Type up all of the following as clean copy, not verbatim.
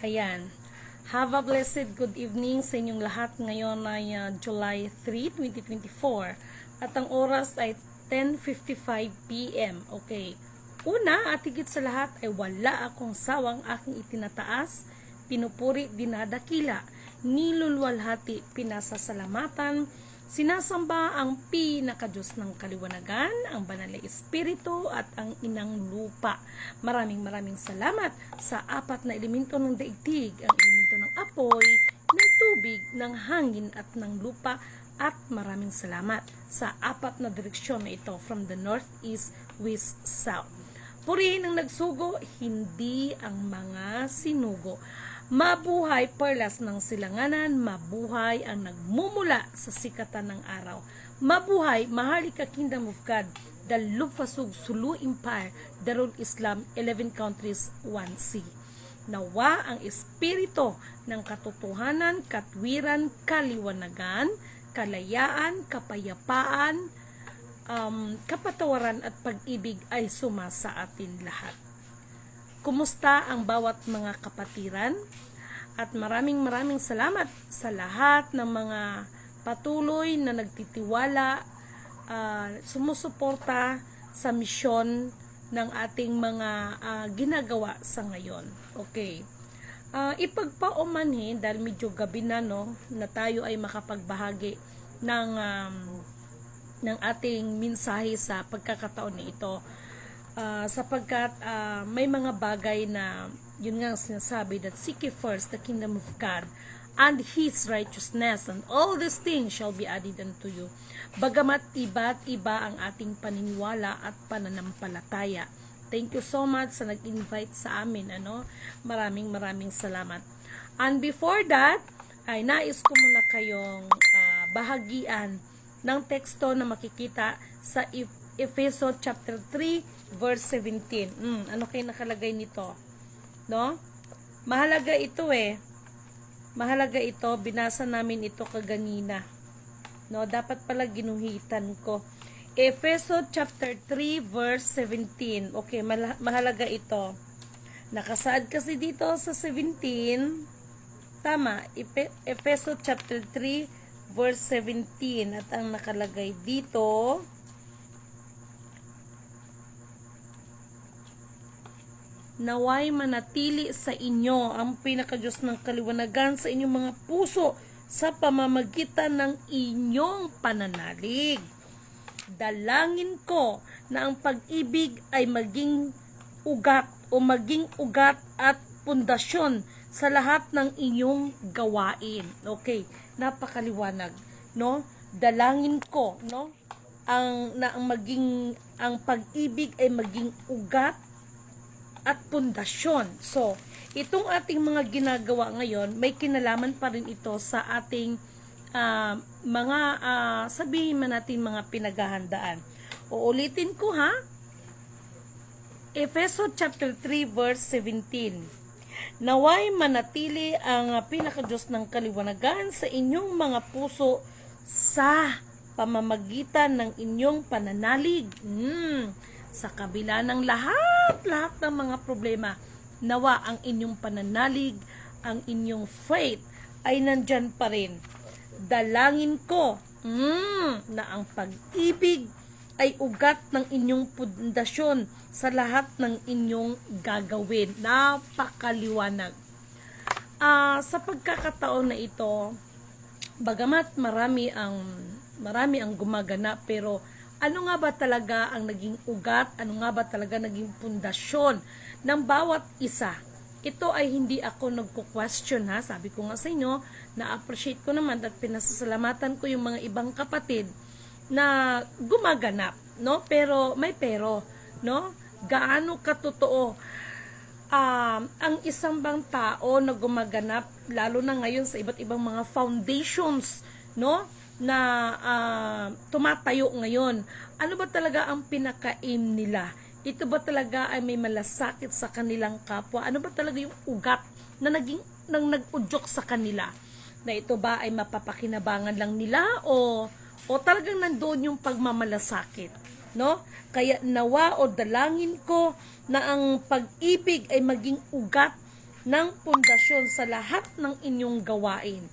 Ayan. Have a blessed good evening sa inyong lahat. Ngayon ay July 3, 2024. At ang oras ay 10:55 p.m. Okay. Una at higit sa lahat ay wala akong sawang aking itinataas, pinupuri, dinadakila, niluluwalhati, pinasasalamatan, sinasamba ang pinakadiyos ng kaliwanagan, ang banal na espiritu at ang inang lupa. Maraming salamat sa apat na elemento ng daigdig, ang elemento ng apoy, ng tubig, ng hangin at ng lupa, at maraming salamat sa apat na direksyon na ito from the north, east, west, south. Purihin ang nagsugo, hindi ang mga sinugo. Mabuhay perlas ng silanganan, mabuhay ang nagmumula sa sikatan ng araw. Mabuhay Maharlika Kingdom of God, the Lufasug Sulu Empire, Darul Islam, 11 countries, 1 sea. Nawa ang espiritu ng katotohanan, katwiran, kaliwanagan, kalayaan, kapayapaan, kapatawaran at pag-ibig ay sumasa atin lahat. Kumusta ang bawat mga kapatiran? At maraming salamat sa lahat ng mga patuloy na nagtitiwala, sumusuporta sa misyon ng ating mga ginagawa sa ngayon. Okay. Ipagpaumanhin dahil medyo gabi na, no, na tayo ay makapagbahagi ng ating mensahe sa pagkakataon na ito, sapagkat may mga bagay na yun nga sinasabi that seek ye first the kingdom of God and His righteousness, and all these things shall be added unto you. Bagamat iba't iba ang ating paniniwala at pananampalataya. Thank you so much sa nag-invite sa amin. Maraming salamat. And before that, ay nais ko muna kayong bahagian ng teksto na makikita sa Efeso chapter 3 verse 17. Ano kayo nakalagay nito? No? Mahalaga ito Mahalaga ito, binasa namin ito kaganina. No, dapat pala ginuhitan ko. Efeso chapter 3 verse 17. Okay, mahalaga ito. Nakasaad kasi dito sa 17. Tama, Efeso chapter 3 verse 17, at ang nakalagay dito, naway manatili sa inyo ang pinakadiyos ng kaliwanagan sa inyong mga puso sa pamamagitan ng inyong pananalig. Dalangin ko na ang pag-ibig ay maging ugat at pundasyon sa lahat ng inyong gawain. Okay, napakaliwanag, no? Dalangin ko, no? Ang pag-ibig ay maging ugat at pundasyon. So, itong ating mga ginagawa ngayon, may kinalaman pa rin ito sa ating sabihin man natin mga pinaghahandaan. Uulitin ko, ha? Efeso chapter 3 verse 17. Naway manatili ang pinakadiyos ng kaliwanagan sa inyong mga puso sa pamamagitan ng inyong pananalig. Sa kabila ng lahat ng mga problema, nawa ang inyong pananalig, ang inyong faith ay nandyan pa rin. Dalangin ko na ang pag-ibig ay ugat ng inyong pundasyon sa lahat ng inyong gagawin. Napakaliwanag. Sa pagkakataon na ito, bagamat marami ang gumaganap, pero ano nga ba talaga ang naging ugat? Ano nga ba talaga naging pundasyon ng bawat isa? Ito ay hindi ako nagko-question, ha. Sabi ko nga sa inyo, na-appreciate ko naman at pinasasalamatan ko yung mga ibang kapatid na gumaganap, no? Pero may no? Gaano katotoo ang isang bang tao na gumaganap, lalo na ngayon sa iba't ibang mga foundations, no? Na tumatayo ngayon. Ano ba talaga ang pinaka-aim nila? Ito ba talaga ay may malasakit sa kanilang kapwa? Ano ba talaga yung ugat na nag-udyok sa kanila? Na ito ba ay mapapakinabangan lang nila o talagang nandoon yung pagmamalasakit, no? Kaya nawa o dalangin ko na ang pag-ibig ay maging ugat ng pundasyon sa lahat ng inyong gawain.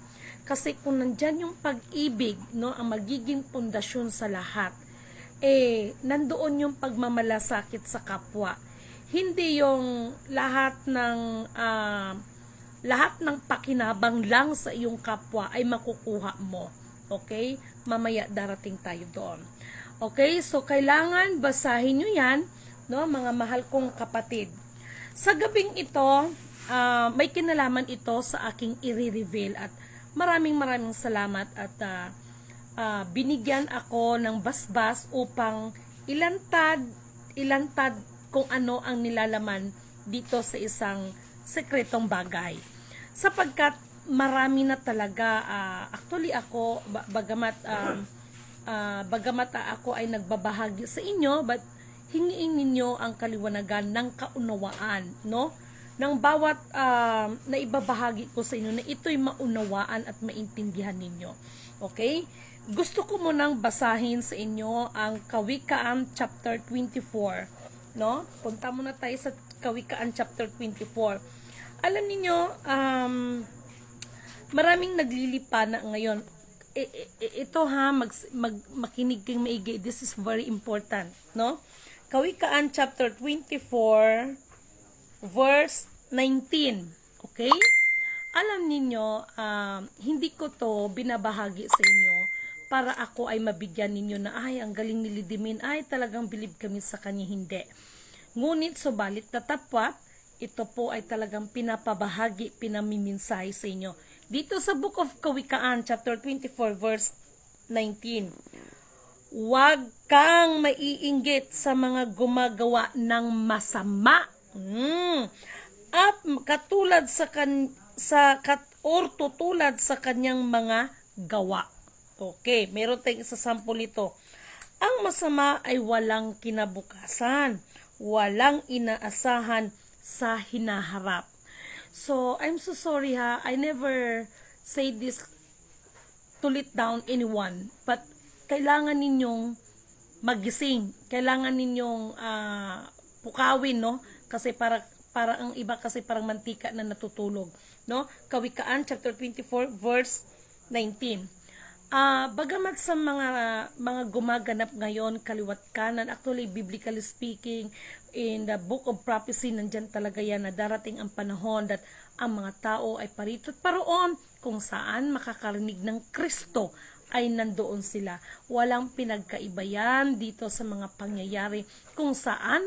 Kasi kung nandyan yung pag-ibig, no, ang magiging pundasyon sa lahat, nandoon yung pagmamalasakit sa kapwa. Hindi yung lahat ng pakinabang lang sa iyong kapwa ay makukuha mo. Okay? Mamaya darating tayo doon. Okay? So, kailangan basahin nyo yan, no, mga mahal kong kapatid. Sa gabing ito, may kinalaman ito sa aking i-reveal at maraming salamat at binigyan ako ng basbas upang ilantad kung ano ang nilalaman dito sa isang sekretong bagay. Sapagkat marami na talaga, actually ako, bagamat ako ay nagbabahagi sa inyo, but hingiin ninyo ang kaliwanagan ng kaunawaan, no? Ng bawat na ibabahagi ko sa inyo na ito'y maunawaan at maintindihan ninyo. Okay? Gusto ko munang basahin sa inyo ang Kawikaan chapter 24, no? Punta muna tayo sa Kawikaan chapter 24. Alam niyo, maraming naglilipa na ngayon. Ito ha, makinig kang maigi. This is very important, no? Kawikaan chapter 24 verse 19. Okay? Alam ninyo, hindi ko to binabahagi sa inyo para ako ay mabigyan ninyo na ay ang galing ni Lidimin, ay talagang bilib kami sa kanya. Hindi. Ngunit subalit tatapwat, ito po ay talagang pinapabahagi, pinamiminsahe sa inyo. Dito sa Book of Kawikaan, chapter 24, verse 19. Huwag kang maiinggit sa mga gumagawa ng masama. At katulad tutulad sa kanyang mga gawa. Okay, meron tayong isa sample ito. Ang masama ay walang kinabukasan, walang inaasahan sa hinaharap. So, I'm so sorry ha, I never say this to let down anyone, but kailangan ninyong magising, kailangan ninyong pukawin, no? Kasi para ang iba kasi parang mantika na natutulog, no? Kawikaan chapter 24 verse 19. Bagamat sa mga gumaganap ngayon kaliwat kanan, actually biblically speaking, in the book of prophecy nandyan talaga yan na darating ang panahon that ang mga tao ay parito't paroon kung saan makakarinig ng Kristo ay nandoon sila. Walang pinagkaiba yan dito sa mga pangyayari kung saan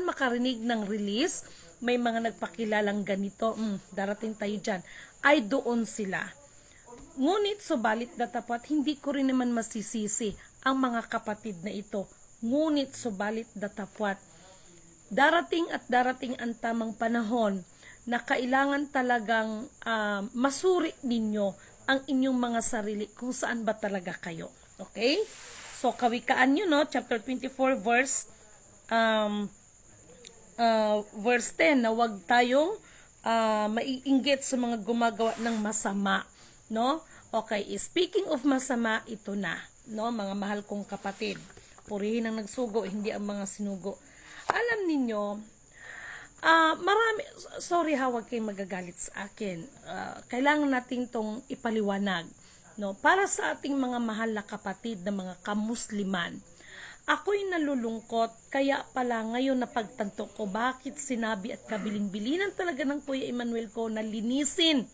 makarinig ng release, may mga nagpakilalang ganito, darating tayo dyan, ay doon sila. Ngunit subalit datapat, hindi ko rin naman masisisi ang mga kapatid na ito. Ngunit subalit datapat, darating ang tamang panahon na kailangan talagang masuri ninyo ang inyong mga sarili kung saan ba talaga kayo. Okay? So, Kawikaan nyo, no? Chapter 24, verse 10, na huwag tayong maiinggit sa mga gumagawa ng masama. No? Okay, speaking of masama, ito na, no, mga mahal kong kapatid. Purihin ang nagsugo, hindi ang mga sinugo. Alam ninyo, sorry ha, huwag kayong magagalit sa akin. Kailangan natin tong ipaliwanag, no, para sa ating mga mahal na kapatid na mga kamusliman. Ako'y nalulungkot, kaya pala ngayon napagtanto ko bakit sinabi at kabilin-bilinan talaga ng Kuya Emmanuel ko na linisin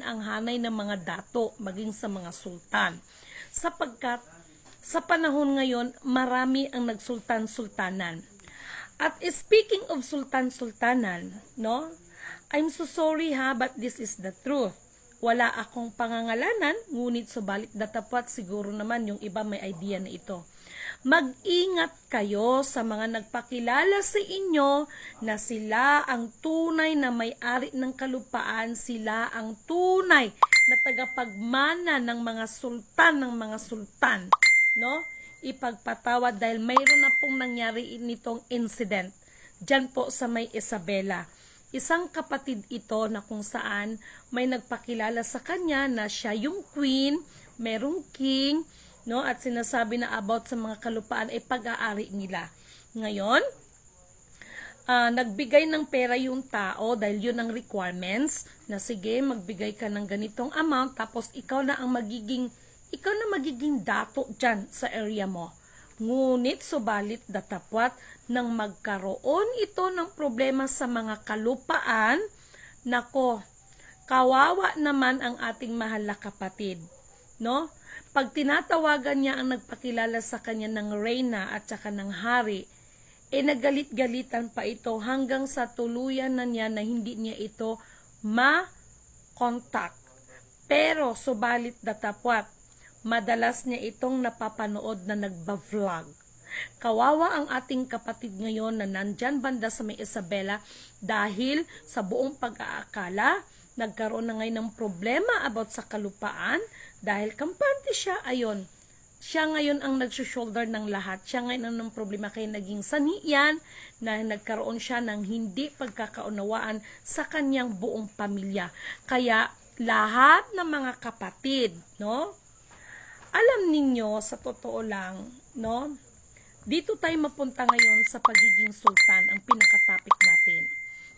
ang hanay ng mga dato, maging sa mga sultan. Sapagkat sa panahon ngayon, marami ang nagsultan-sultanan. At speaking of sultan-sultanan, no, I'm so sorry ha, but this is the truth. Wala akong pangangalanan, ngunit subalit datapat siguro naman yung iba may idea na ito. Mag-ingat kayo sa mga nagpakilala sa inyo na sila ang tunay na may-ari ng kalupaan, sila ang tunay na tagapagmana ng mga sultan, no? Ipagpatawad dahil mayroon na pong nangyari nitong incident dyan po sa may Isabela. Isang kapatid ito na kung saan may nagpakilala sa kanya na siya yung queen, merong king, no, at sinasabi na about sa mga kalupaan ay pag-aari nila. Ngayon, nagbigay ng pera yung tao dahil yun ang requirements na sige magbigay ka ng ganitong amount tapos ikaw na magiging dato dyan sa area mo. Ngunit subalit datapwat nang magkaroon ito ng problema sa mga kalupaan, nako, kawawa naman ang ating mahal na kapatid, no? Pag tinatawagan niya ang nagpakilala sa kanya ng reyna at saka ng hari, nagalit-galitan pa ito hanggang sa tuluyan na niya na hindi niya ito ma-contact. Pero subalit datapwat, madalas niya itong napapanood na nagba-vlog. Kawawa ang ating kapatid ngayon na nandyan banda sa may Isabela dahil sa buong pag-aakala, nagkaroon na ngayon ng problema about sa kalupaan dahil kampante siya, ayon. Siya ngayon ang nagsushoulder ng lahat. Siya ngayon ang problema kaya naging sanhi yan na nagkaroon siya ng hindi pagkakaunawaan sa kanyang buong pamilya. Kaya lahat ng mga kapatid, no? Alam ninyo sa totoo lang, no? Dito tayo mapunta ngayon sa pagiging sultan, ang pinaka-topic natin.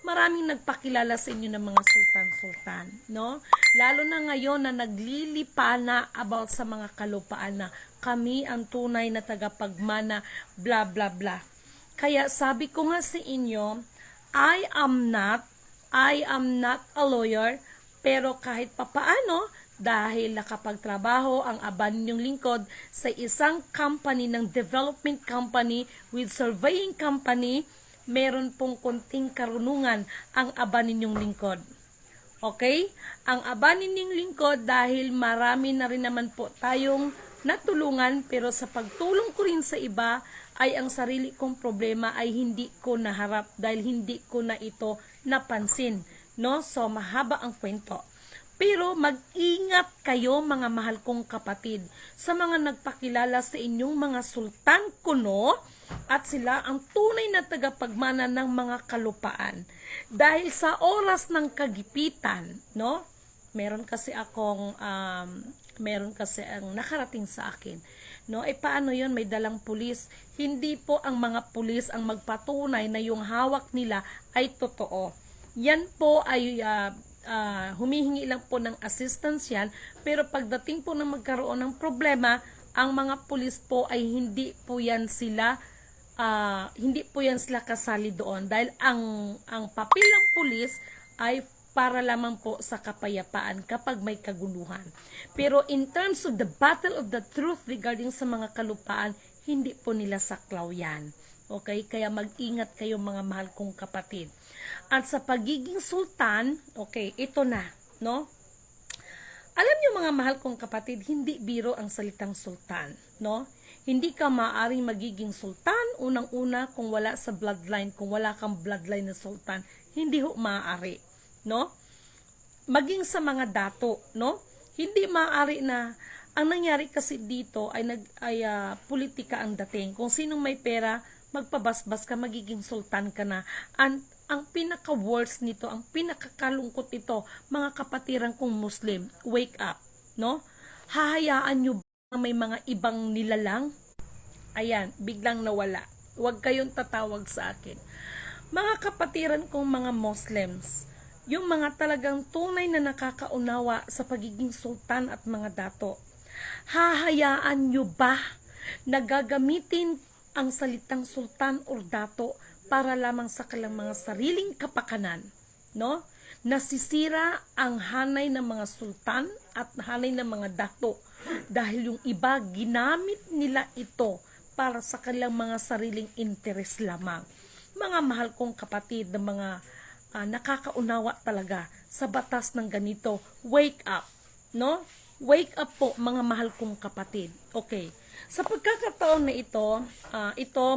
Maraming nagpakilala sa inyo ng mga sultan-sultan, no? Lalo na ngayon na naglilipana about sa mga kalupaan na kami ang tunay na tagapagmana, bla bla bla. Kaya sabi ko nga sa inyo, I am not a lawyer, pero kahit papaano, dahil nakapagtrabaho ang aba ninyong lingkod sa isang company ng development company with surveying company, meron pong konting karunungan ang aba ninyong lingkod. Okay? Ang aba ninyong lingkod dahil marami na rin naman po tayong natulungan, pero sa pagtulong ko rin sa iba ay ang sarili kong problema ay hindi ko naharap dahil hindi ko na ito napansin. No? So mahaba ang kwento. Pero mag-ingat kayo mga mahal kong kapatid sa mga nagpakilala sa inyong mga sultan kuno at sila ang tunay na tagapagmana ng mga kalupaan. Dahil sa oras ng kagipitan, no? Meron kasi ang nakarating sa akin. No, paano 'yon? May dalang pulis. Hindi po ang mga pulis ang magpatunay na yung hawak nila ay totoo. Yan po ay humihingi lang po ng assistance yan, pero pagdating po ng magkaroon ng problema, ang mga pulis po ay hindi po yan sila kasali doon dahil ang papel ng pulis ay para lamang po sa kapayapaan kapag may kaguluhan. Pero in terms of the battle of the truth regarding sa mga kalupaan, hindi po nila saklaw yan. Okay? Kaya mag-ingat kayo mga mahal kong kapatid. At sa pagiging sultan, okay, ito na, no? Alam niyo mga mahal kong kapatid, hindi biro ang salitang sultan, no? Hindi ka maaaring magiging sultan, unang-una kung wala sa bloodline, kung wala kang bloodline na sultan, hindi ho maaari, no? Maging sa mga dato, no? Hindi maaari na, ang nangyari kasi dito ay politika ang dating. Kung sinong may pera, magpabasbas ka, magiging sultan ka na. Ang pinaka-worst nito, ang pinakakalungkot nito, mga kapatiran kong Muslim, wake up, no? Hahayaan nyo ba may mga ibang nilalang? Ayan, biglang nawala. Huwag kayong tatawag sa akin. Mga kapatiran kong mga Muslims, yung mga talagang tunay na nakakaunawa sa pagiging sultan at mga dato, hahayaan nyo ba na gagamitin ang salitang sultan or dato para lamang sa kanilang mga sariling kapakanan, no? Nasisira ang hanay ng mga sultan at hanay ng mga dato dahil yung iba ginamit nila ito para sa kanilang mga sariling interes lamang. Mga mahal kong kapatid na mga nakakaunawa talaga sa batas ng ganito, wake up, no? Wake up po mga mahal kong kapatid. Okay. Sa pagkakataon na ito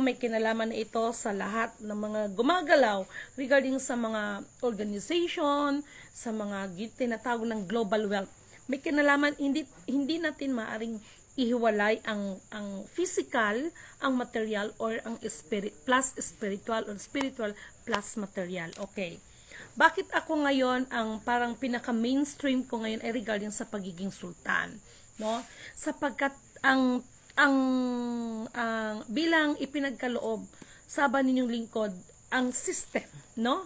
may kinalaman na ito sa lahat ng mga gumagalaw regarding sa mga organization, sa mga tinatawag ng global wealth. May kinalaman, hindi natin maaring ihiwalay ang physical, ang material, or ang spirit plus spiritual or spiritual plus material. Okay. Bakit ako ngayon, ang parang pinaka-mainstream ko ngayon ay regarding sa pagiging sultan, no? Sapagkat ang bilang ipinagkaloob sa aba ninyong lingkod, ang system, no?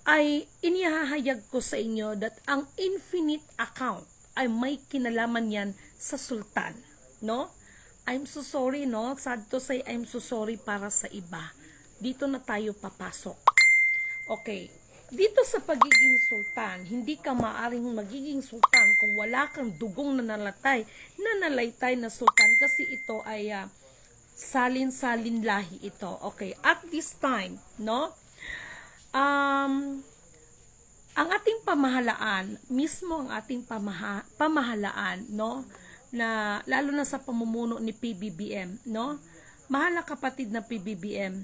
Ay inihahayag ko sa inyo that ang infinite account ay may kinalaman yan sa sultan, no? I'm so sorry, no? Sad to say, I'm so sorry para sa iba. Dito na tayo papasok. Okay. Dito sa pagiging sultan, hindi ka maaring magiging sultan kung wala kang dugong nanalaitay na sultan kasi ito ay salin-salin lahi ito. Okay. At this time, no? Ang ating pamahalaan, mismo ang ating pamahalaan, no, na lalo na sa pamumuno ni PBBM, no, mahal na kapatid na PBBM,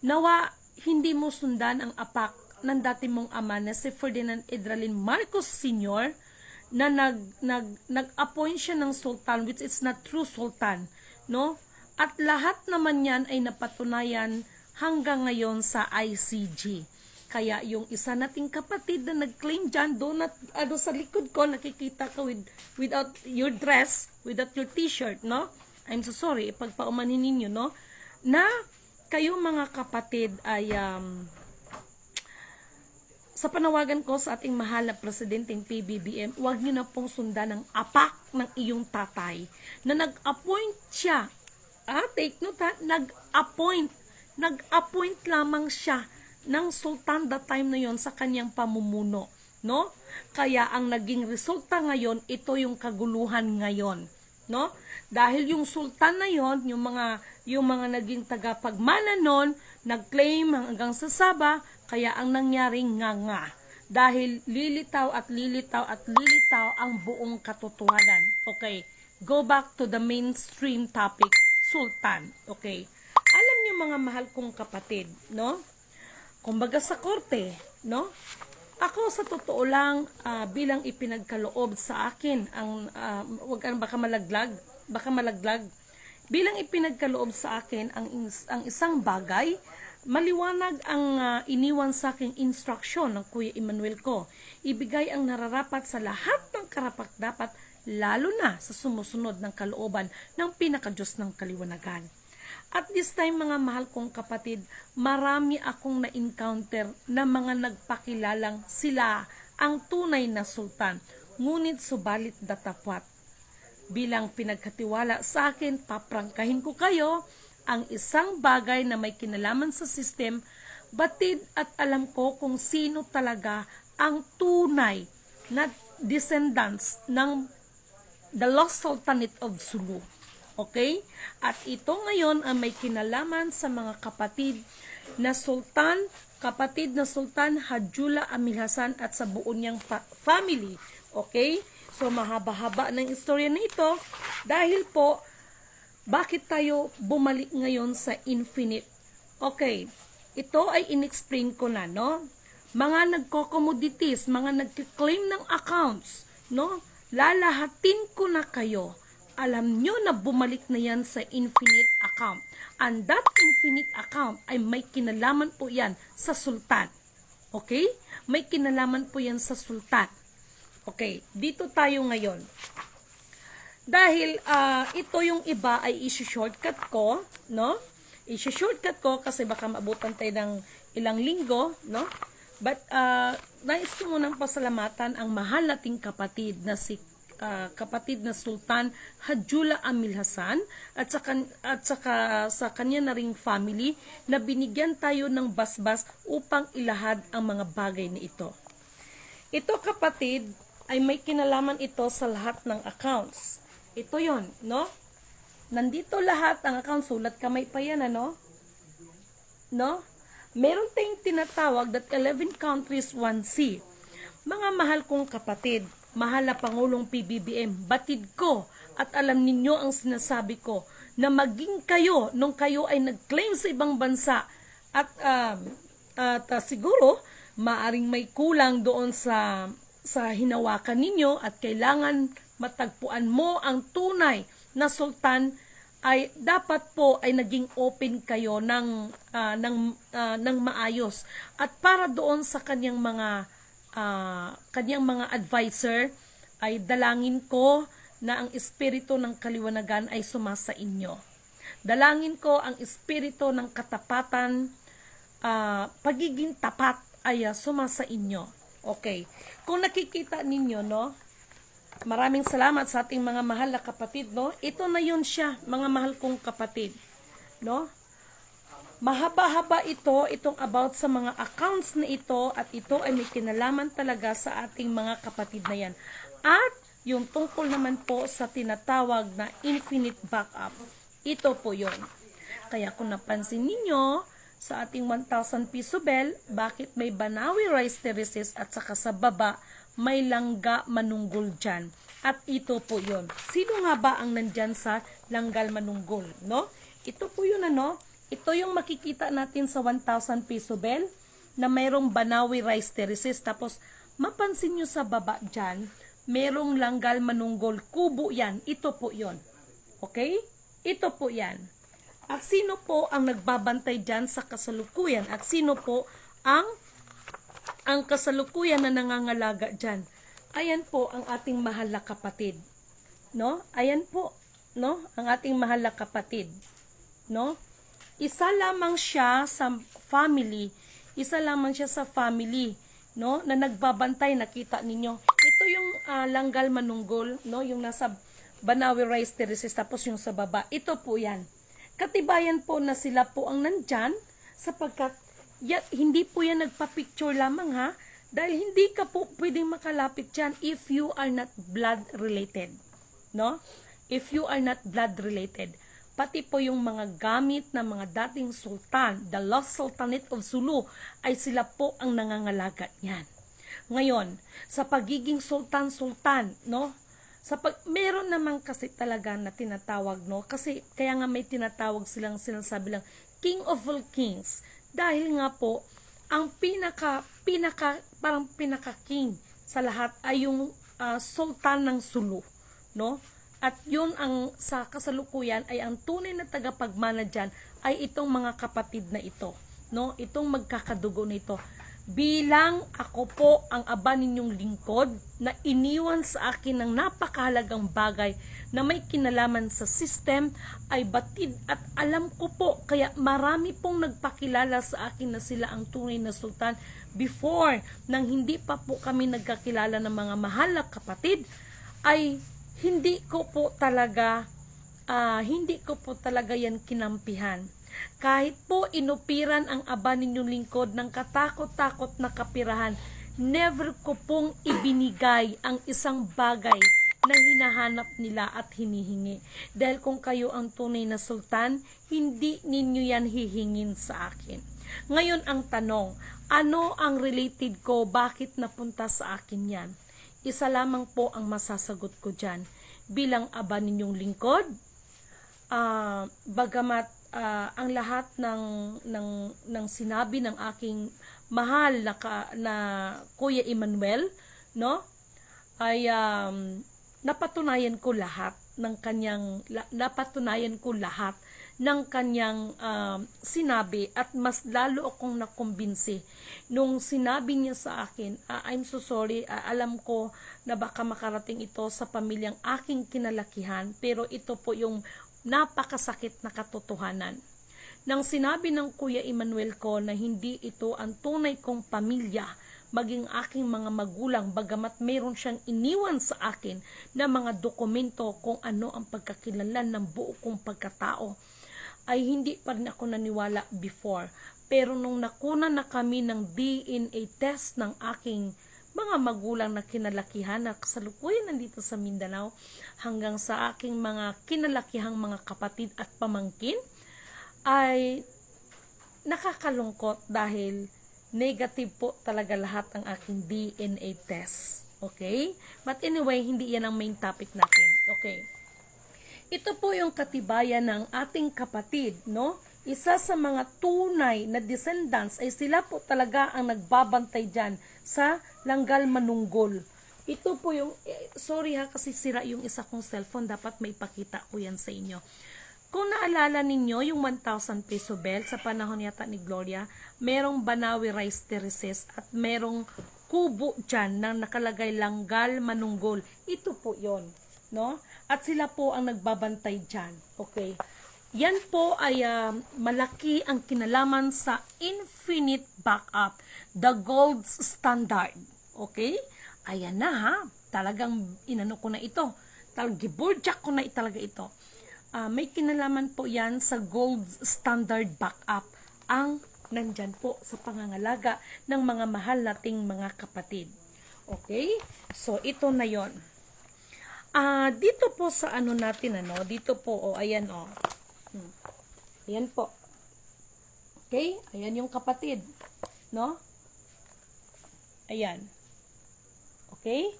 nawa hindi mo sundan ang apak ng dati mong ama na si Ferdinand Edralin Marcos Sr. na nag-appoint siya ng sultan, which is not true sultan, no, at lahat naman yan ay napatunayan hanggang ngayon sa ICJ. Kaya yung isa nating kapatid na nag-claim dyan, doon sa likod ko, nakikita ka without your dress, without your t-shirt, no? I'm so sorry, ipagpaumanhin ninyo, no? Na kayo mga kapatid ay, sa panawagan ko sa ating mahal na presidenteng PBBM, huwag nyo na pong sundan ang apak ng iyong tatay na nag-appoint siya. Take note ha, nag-appoint lamang siya ng sultan that time na yon sa kanyang pamumuno, no? Kaya ang naging resulta ngayon, ito yung kaguluhan ngayon, no? Dahil yung sultan na yon, yung mga naging tagapagmana nun, nag-claim hanggang sa Sabah, kaya ang nangyari nga. Dahil lilitaw at lilitaw ang buong katotohanan. Okay, go back to the mainstream topic, sultan. Okay, alam niyo mga mahal kong kapatid, no? Kumbaga sa korte, no? Ako sa totoo lang, bilang ipinagkaloob sa akin ang baka malaglag. Bilang ipinagkaloob sa akin ang isang bagay, maliwanag ang iniwan sa aking instruksyon ng Kuya Emmanuel ko. Ibigay ang nararapat sa lahat ng karapat-dapat, lalo na sa sumusunod ng kalooban ng pinakadiyos ng kaliwanagan. At this time mga mahal kong kapatid, marami akong na-encounter na mga nagpakilalang sila ang tunay na sultan. Ngunit subalit datapwat. Bilang pinagkatiwala sa akin, paprangkahin ko kayo ang isang bagay na may kinalaman sa system, batid at alam ko kung sino talaga ang tunay na descendants ng the lost sultanate of Sulu. Okay? At ito ngayon ang may kinalaman sa mga kapatid na sultan Hadjula Amil Hasan at sa buo niyang family. Okay? So mahaba-haba ng istorya nito dahil po bakit tayo bumalik ngayon sa infinite? Okay, ito ay inexplain ko na, no? Mga nagko-commodities, mga nagki-claim ng accounts, no? Lalahatin ko na kayo. Alam nyo na bumalik na yan sa infinite account. And that infinite account ay may kinalaman po yan sa sultan. Okay? May kinalaman po yan sa sultan. Okay, dito tayo ngayon. Dahil ito yung iba ay isi-shortcut ko, no? Isi-shortcut ko kasi baka maabutan tayo ng ilang linggo, no? But nais ko munang pasalamatan ang mahal nating kapatid na si kapatid na Sultan Hadjula Amil Hasan at saka sa kanya na ring family na binigyan tayo ng basbas upang ilahad ang mga bagay na ito. Ito kapatid ay may kinalaman ito sa lahat ng accounts. Ito yon, no? Nandito lahat ang account, sulat kamay pa yan, ano? No? Meron tayong tinatawag that 11 countries 1C. Mga mahal kong kapatid, mahal na Pangulong PBBM, batid ko at alam ninyo ang sinasabi ko na maging kayo nung kayo ay nag-claim sa ibang bansa at siguro maaring may kulang doon sa hinawakan ninyo at kailangan matagpuan mo ang tunay na sultan, ay dapat po ay naging open kayo ng maayos at para doon sa kanyang mga advisor ay dalangin ko na ang espiritu ng kaliwanagan ay sumasa inyo. Dalangin ko ang espiritu ng katapatan pagiging tapat ay sumasa inyo. Okay. Kung nakikita ninyo, no? Maraming salamat sa ating mga mahal na kapatid, no? Ito na yun siya, mga mahal kong kapatid, no? Mahaba-haba itong about sa mga accounts na ito, at ito ay may kinalaman talaga sa ating mga kapatid na yan. At yung tungkol naman po sa tinatawag na infinite backup, ito po yun. Kaya kung napansin ninyo, sa ating 1,000 piso bell, bakit may Banawi rice terraces at saka sa baba, may langga manunggol dyan. At ito po yun. Sino nga ba ang nandyan sa langgal manunggol, no? Ito po yun, ano? Ito yung makikita natin sa 1,000 piso bell na mayroong Banawi rice terraces. Tapos, mapansin nyo sa baba dyan, mayroong langgal manunggol. Kubo yan. Ito po yun. Okay? Ito po yan. At sino po ang nagbabantay dyan sa kasalukuyan? At sino po ang kasalukuyan na nangangalaga dyan? Ayan po ang ating mahal na kapatid. No? Ayan po. No? Ang ating mahal na kapatid. No? Isa lamang siya sa family. Isa lamang siya sa family, no, na nagbabantay. Nakita ninyo. Ito yung langgal manunggol, no, yung nasa Banawi rice terraces, tapos yung sa baba. Ito po yan. Katibayan po na sila po ang nandyan, sapagkat hindi po yan nagpa-picture lamang, ha, dahil hindi ka po pwedeng makalapit dyan if you are not blood related, no? If you are not blood related. Pati po yung mga gamit ng mga dating sultan, the lost sultanate of Sulu, ay sila po ang nangangalaga niyan. Ngayon, sa pagiging sultan-sultan, no? Meron naman kasi talaga na tinatawag, no? Kasi kaya nga may tinatawag silang sinasabi lang King of all Kings. Dahil nga po, ang parang pinaka-king sa lahat ay yung sultan ng Sulu, no? At yun ang sa kasalukuyan ay ang tunay na tagapagmana dyan ay itong mga kapatid na ito, no? Itong magkakadugo na ito. Bilang ako po ang aba ninyong lingkod na iniwan sa akin ng napakahalagang bagay na may kinalaman sa system, ay batid at alam ko po, kaya marami pong nagpakilala sa akin na sila ang tunay na sultan before, nang hindi pa po kami nagkakilala ng mga mahal na kapatid, ay hindi ko po talaga yan kinampihan. Kahit po inupiran ang aba ninyong lingkod ng katakot-takot na kapirahan, never ko pong ibinigay ang isang bagay na hinahanap nila at hinihingi. Dahil kung kayo ang tunay na sultan, hindi ninyo yan hihingin sa akin. Ngayon ang tanong, ano ang related ko? Bakit napunta sa akin yan? Isa lamang po ang masasagot ko dyan. Bilang aba ninyong lingkod, bagamat ang lahat ng sinabi ng aking mahal na Kuya Emmanuel, no, ay napatunayan ko lahat ng kanyang sinabi, at mas lalo akong nakumbinsi nung sinabi niya sa akin, I'm so sorry, alam ko na baka makarating ito sa pamilyang aking kinalakihan, pero ito po yung napakasakit na katotohanan. Nang sinabi ng Kuya Emmanuel ko na hindi ito ang tunay kong pamilya, maging aking mga magulang, bagamat mayroon siyang iniwan sa akin na mga dokumento kung ano ang pagkakilanlan ng buo kong pagkatao, ay hindi pa rin ako naniwala before. Pero nung nakuna na kami ng DNA test ng aking mga magulang na kinalakihan na kasalukuyan nandito sa Mindanao, hanggang sa aking mga kinalakihang mga kapatid at pamangkin, ay nakakalungkot dahil negative po talaga lahat ang aking DNA test. Okay? But anyway, hindi yan ang main topic natin. Okay. Ito po yung katibayan ng ating kapatid, no? Isa sa mga tunay na descendants ay sila po talaga ang nagbabantay dyan sa langgal manunggol. Ito po yung, sorry ha, kasi sira yung isa kong cellphone, dapat may pakita ko yan sa inyo. Kung naalala ninyo yung 1,000 peso bell sa panahon yata ni Gloria, merong Banawi rice terraces at merong kubo dyan na nakalagay langgal manunggol. Ito po yon, no? At sila po ang nagbabantay dyan. Okay. yan po ay malaki ang kinalaman sa infinite backup, the gold standard. Okay? Ayan na ha. Talagang inano ko na ito. Talagang giburjak ko na talaga ito. May kinalaman po yan sa gold standard backup. Ang nandyan po sa pangangalaga ng mga mahal nating mga kapatid. Okay? So, ito na yon. Dito po sa ano natin, dito po, ayan, ayan po. Okay? Ayan yung kapatid. No? Ayan. Okay?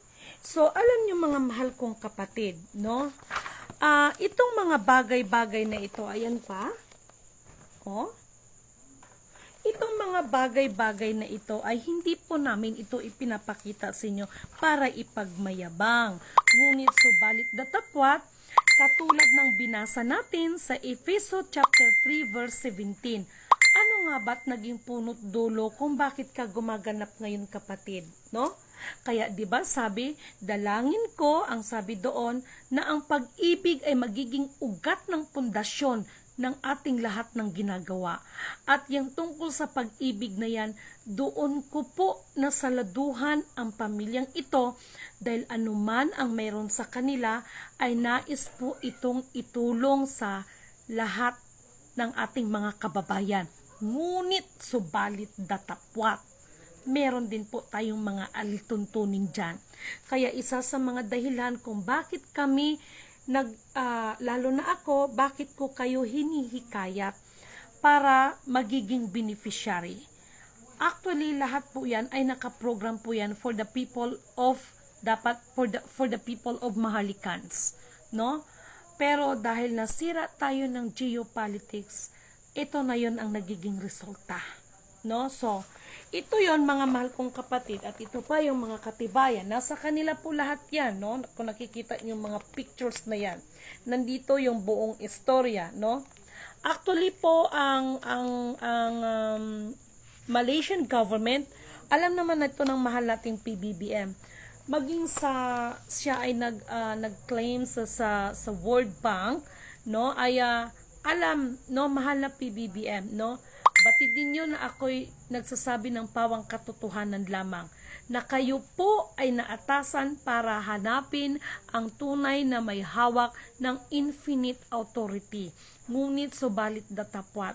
So, alam niyo mga mahal kong kapatid, no? Itong mga bagay-bagay na ito, ayan pa. Oh. Itong mga bagay-bagay na ito ay hindi po namin ito ipinapakita sa inyo para ipagmayabang. Ngunit subalit datapwat, katulad ng binasa natin sa Efeso chapter 3 verse 17. Ano nga ba't naging punot dulo kung bakit ka gumaganap ngayon kapatid, no? Kaya 'di ba sabi, dalangin ko ang sabi doon na ang pag-ibig ay magiging ugat ng pundasyon ng ating lahat ng ginagawa. At yung tungkol sa pag-ibig na yan, doon ko po nasaladuhan ang pamilyang ito dahil anuman ang mayroon sa kanila ay nais po itong itulong sa lahat ng ating mga kababayan. Ngunit subalit datapwat, meron din po tayong mga alituntunin dyan. Kaya isa sa mga dahilan kung bakit kami lalo na ako, bakit ko kayo hinihikayat para magiging beneficiary. Actually, lahat po yan ay nakaprogram po yan for the people of Mahalicans, no? Pero dahil nasira tayo ng geopolitics, ito na yon ang nagiging resulta, no? So, ito yon mga mahal kong kapatid, at ito pa yung mga katibayan. Nasa kanila po lahat yan, no? Kung nakikita yung mga pictures na yan. Nandito yung buong istorya, no? Actually po, ang Malaysian government, alam naman na ito ng mahal nating PBBM. Maging siya ay nag-claim sa World Bank, no? Ay alam, no, mahal na PBBM, no? Batid ninyo na ako'y nagsasabi ng pawang katotohanan lamang na kayo po ay naatasan para hanapin ang tunay na may hawak ng infinite authority. Ngunit subalit datapwat,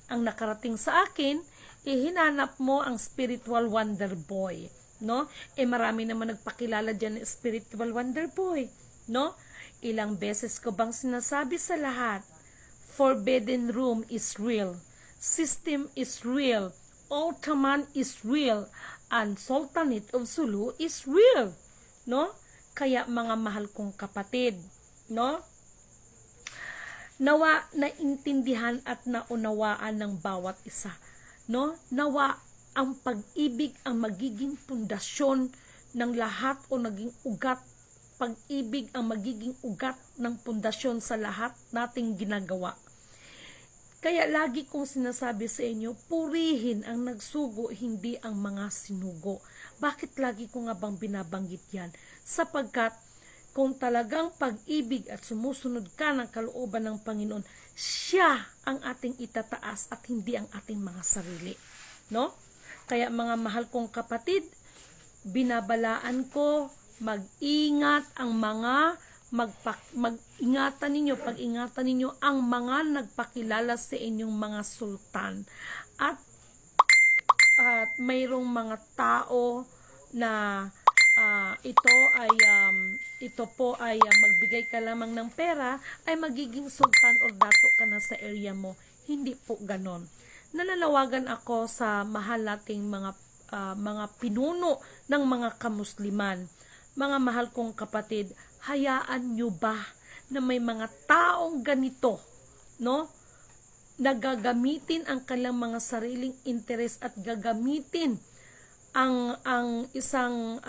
ang nakarating sa akin, hinanap mo ang spiritual wonder boy, no? Marami naman nagpakilala dyan ng spiritual wonder boy, no? Ilang beses ko bang sinasabi sa lahat, Forbidden Room is real. System is real. Ottoman is real. And Sultanate of Sulu is real. No? Kaya mga mahal kong kapatid, no? Nawa naintindihan at naunawaan ng bawat isa, no? Nawa ang pag-ibig ang magiging pundasyon ng lahat o naging ugat. Pag-ibig ang magiging ugat ng pundasyon sa lahat nating ginagawa. Kaya lagi kong sinasabi sa inyo, purihin ang nagsugo, hindi ang mga sinugo. Bakit lagi ko nga bang binabanggit yan? Sapagkat kung talagang pag-ibig at sumusunod ka ng kalooban ng Panginoon, siya ang ating itataas at hindi ang ating mga sarili. No? Kaya mga mahal kong kapatid, binabalaan ko, mag-ingat ang mga pag-ingatan ninyo ang mga nagpakilala sa inyong mga sultan at mayroong mga tao na ito po ay magbigay ka lamang ng pera ay magiging sultan o dato ka na sa area mo. Hindi po ganon. Nananawagan ako sa mahal nating mga pinuno ng mga kamusliman. Mga mahal kong kapatid, hayaan nyo ba na may mga taong ganito, no? Nagagamitin ang kanilang mga sariling interes at gagamitin ang isang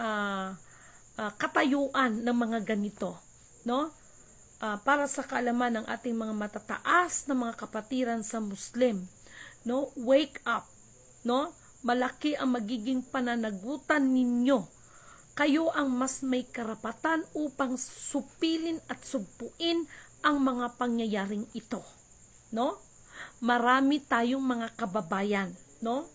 katayuan ng mga ganito, no? Para sa kaalaman ng ating mga matataas na mga kapatiran sa Muslim, no? Wake up, no? Malaki ang magiging pananagutan ninyo. Kayo ang mas may karapatan upang supilin at sugpuin ang mga pangyayaring ito, no? Marami tayong mga kababayan, no?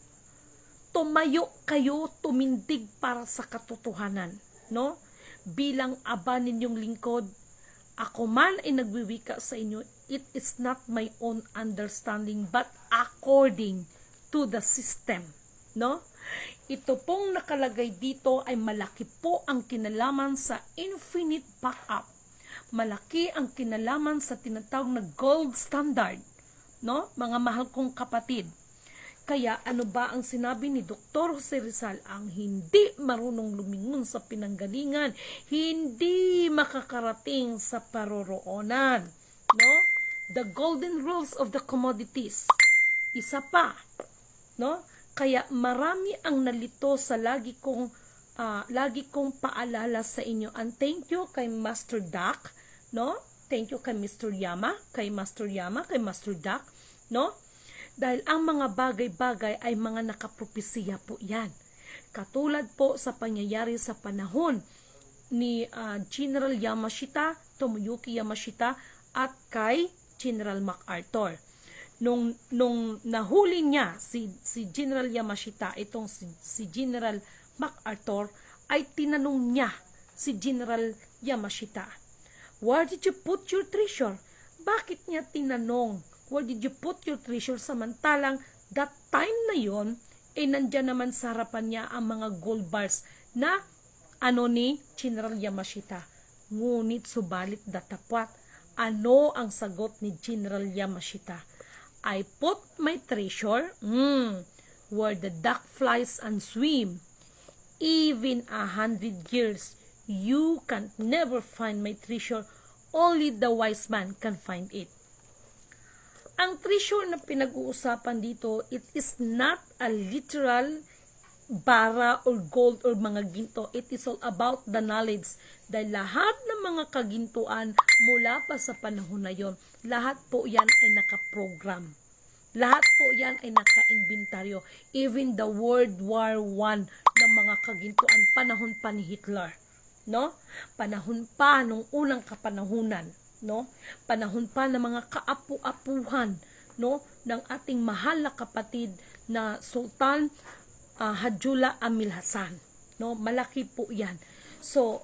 Tumayo kayo, tumindig para sa katotohanan, no? Bilang aba ninyong lingkod, ako man ay nagwiwika sa inyo, it is not my own understanding but according to the system, no? Ito pong nakalagay dito ay malaki po ang kinalaman sa infinite backup. Malaki ang kinalaman sa tinatawag na gold standard, no? Mga mahal kong kapatid. Kaya ano ba ang sinabi ni Dr. Jose Rizal? Ang hindi marunong lumingon sa pinanggalingan, hindi makakarating sa paroroonan, no? The golden rules of the commodities. Isa pa, no? Kaya marami ang nalito sa lagi kong paalala sa inyo. And thank you kay Master Duck, no? Thank you kay Mr. Yama, kay Master Duck, no? Dahil ang mga bagay-bagay ay mga nakapropesiya po yan. Katulad po sa pangyayari sa panahon ni General Yamashita, Tomoyuki Yamashita, at kay General MacArthur. Nung nahuli niya si General Yamashita, itong si General MacArthur, ay tinanong niya si General Yamashita, "Where did you put your treasure?" Bakit niya tinanong, "Where did you put your treasure?" Samantalang that time na yon, nandyan naman sa harapan niya ang mga gold bars na ni General Yamashita. Ngunit subalit datapwat, ano ang sagot ni General Yamashita? "I put my treasure where the duck flies and swim. Even 100 years, you can never find my treasure. Only the wise man can find it." Ang treasure na pinag-uusapan dito, it is not a literal bara or gold or mga ginto. It is all about the knowledge. Dahil lahat ng mga kagintuan mula pa sa panahon na yon, lahat po yan ay nakaprogram. Lahat po yan ay naka-inventaryo. Even the World War I ng mga kagintuan, panahon pa ni Hitler, no? Panahon pa nung unang kapanahunan, no? Panahon pa ng mga kaapu-apuhan, no, ng ating mahal na kapatid na Sultan Hajjullah Amil Hasan, no? Malaki po 'yan. So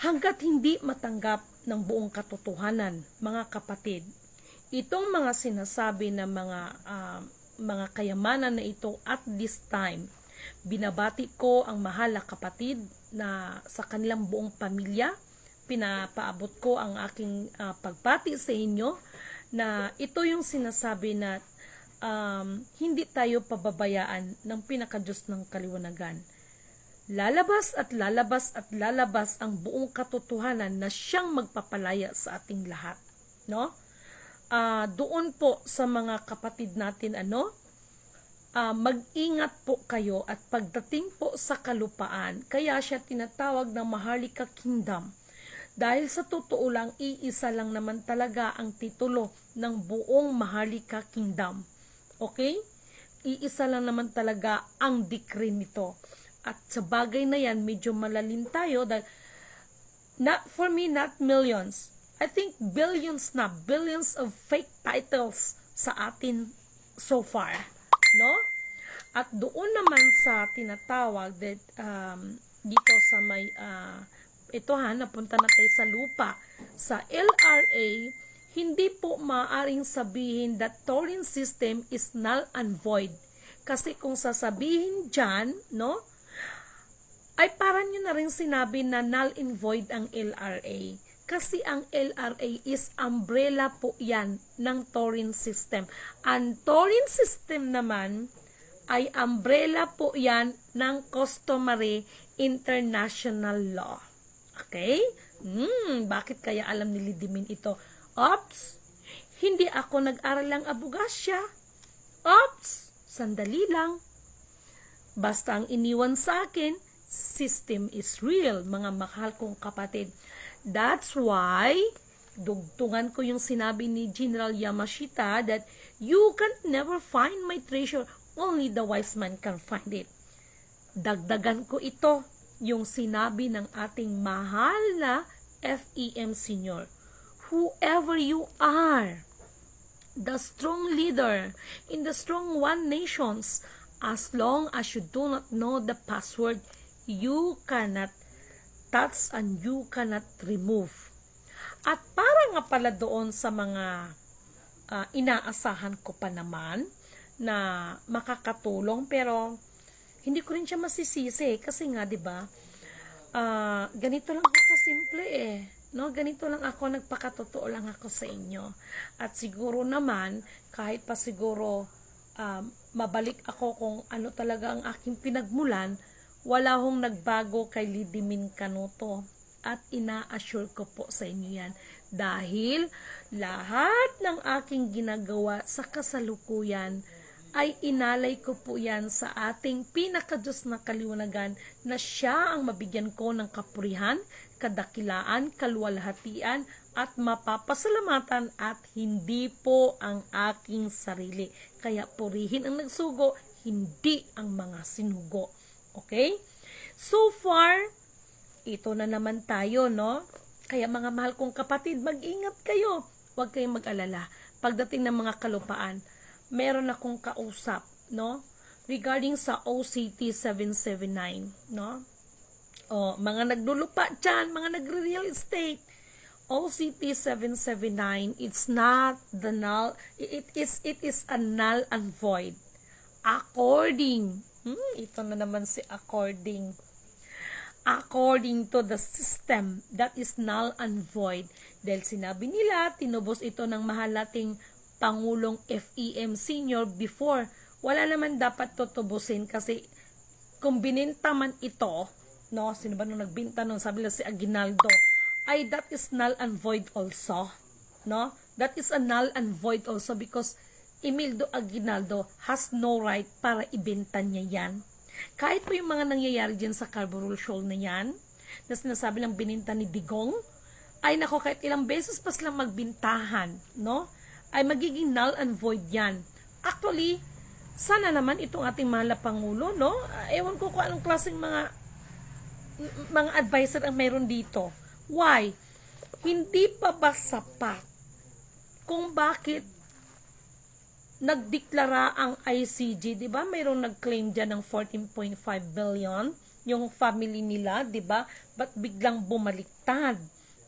hangga't hindi matanggap ng buong katotohanan, mga kapatid, itong mga sinasabi na mga kayamanan na ito at this time, binabati ko ang mahal na kapatid na sa kanilang buong pamilya. Pinapaabot ko ang aking pagbati sa inyo na ito yung sinasabi na hindi tayo pababayaan ng pinakadiyos ng kaliwanagan. Lalabas at lalabas at lalabas ang buong katotohanan na siyang magpapalaya sa ating lahat, no? Doon po sa mga kapatid natin, mag-ingat po kayo at pagdating po sa kalupaan, kaya siya tinatawag na Maharlika Kingdom. Dahil sa totoo lang, iisa lang naman talaga ang titulo ng buong Maharlika Kingdom. Okay? Iisa lang naman talaga ang decree nito. At sa bagay na yan, medyo malalim tayo dahil not for me, not millions. I think billions of fake titles sa atin so far, no? At doon naman sa tinatawag that dito sa may napunta na tayo sa lupa sa LRA, hindi po maaaring sabihin that Taurine system is null and void. Kasi kung sasabihin dyan, no, ay parang nyo na rin sinabi na null and void ang LRA. Kasi ang LRA is umbrella po yan ng Taurine system. Ang Taurine system naman ay umbrella po yan ng customary international law. Okay? Bakit kaya alam ni Lidimin ito? Ops! Hindi ako nag-aral lang abogasya. Ops! Sandali lang. Basta ang iniwan sa akin, system is real, mga mahal kong kapatid. That's why, dugtungan ko yung sinabi ni General Yamashita that you can never find my treasure, only the wise man can find it. Dagdagan ko ito, yung sinabi ng ating mahal na FEM Senior. whoever you are, the strong leader in the strong one nations, as long as you do not know the password, you cannot touch and you cannot remove. At para nga pala doon sa mga inaasahan ko pa naman na makakatulong, pero hindi ko rin siya masisisi kasi nga 'di ba? Ganito lang ako kasimple no? Ganito lang ako, nagpakatotoo lang ako sa inyo. At siguro naman kahit pa siguro mabalik ako kung ano talaga ang aking pinagmulan, wala hong nagbago kay Lidimin Canuto. At ina-assure ko po sa inyo yan. Dahil lahat ng aking ginagawa sa kasalukuyan ay inalay ko po yan sa ating pinakadiyos na kaliwanagan na siya ang mabigyan ko ng kapurihan, kadakilaan, kaluwalhatian at mapapasalamatan at hindi po ang aking sarili. Kaya purihin ang nagsugo, hindi ang mga sinugo. Okay? So far, ito na naman tayo, no? Kaya mga mahal kong kapatid, mag-ingat kayo. Huwag kayong mag-alala. Pagdating ng mga kalupaan, meron akong kausap, no? Regarding sa OCT 779, no? O, mga naglulupa dyan, mga nagre-real estate. OCT 779, it's not the null, it is a null and void. According, ito na naman si according to the system, that is null and void. Dahil sinabi nila, tinubos ito ng mahal nating Pangulong FEM Senior before. Wala naman dapat tutubusin kasi kung bininta man ito, no, sino ba nung nagbinta nun, sabi nila si Aguinaldo, ay that is null and void also. No? That is a null and void also because Imeldo Aguinaldo has no right para ibenta niya yan. Kahit po yung mga nangyayari dyan sa Carbarol Shoal na yan, na sinasabi lang bininta ni Digong, ay nako, kahit ilang beses pa silang magbintahan, no? Ay magiging null and void yan. Actually, sana naman itong ating mahal na Pangulo, no? Ewan ko kung anong klaseng mga advisor ang meron dito. Why? Hindi pa ba sapat kung bakit nagdeklara ang ICJ, 'di ba? Mayroong nag-claim diyan ng 14.5 billion yung family nila, 'di ba? But biglang bumaliktad,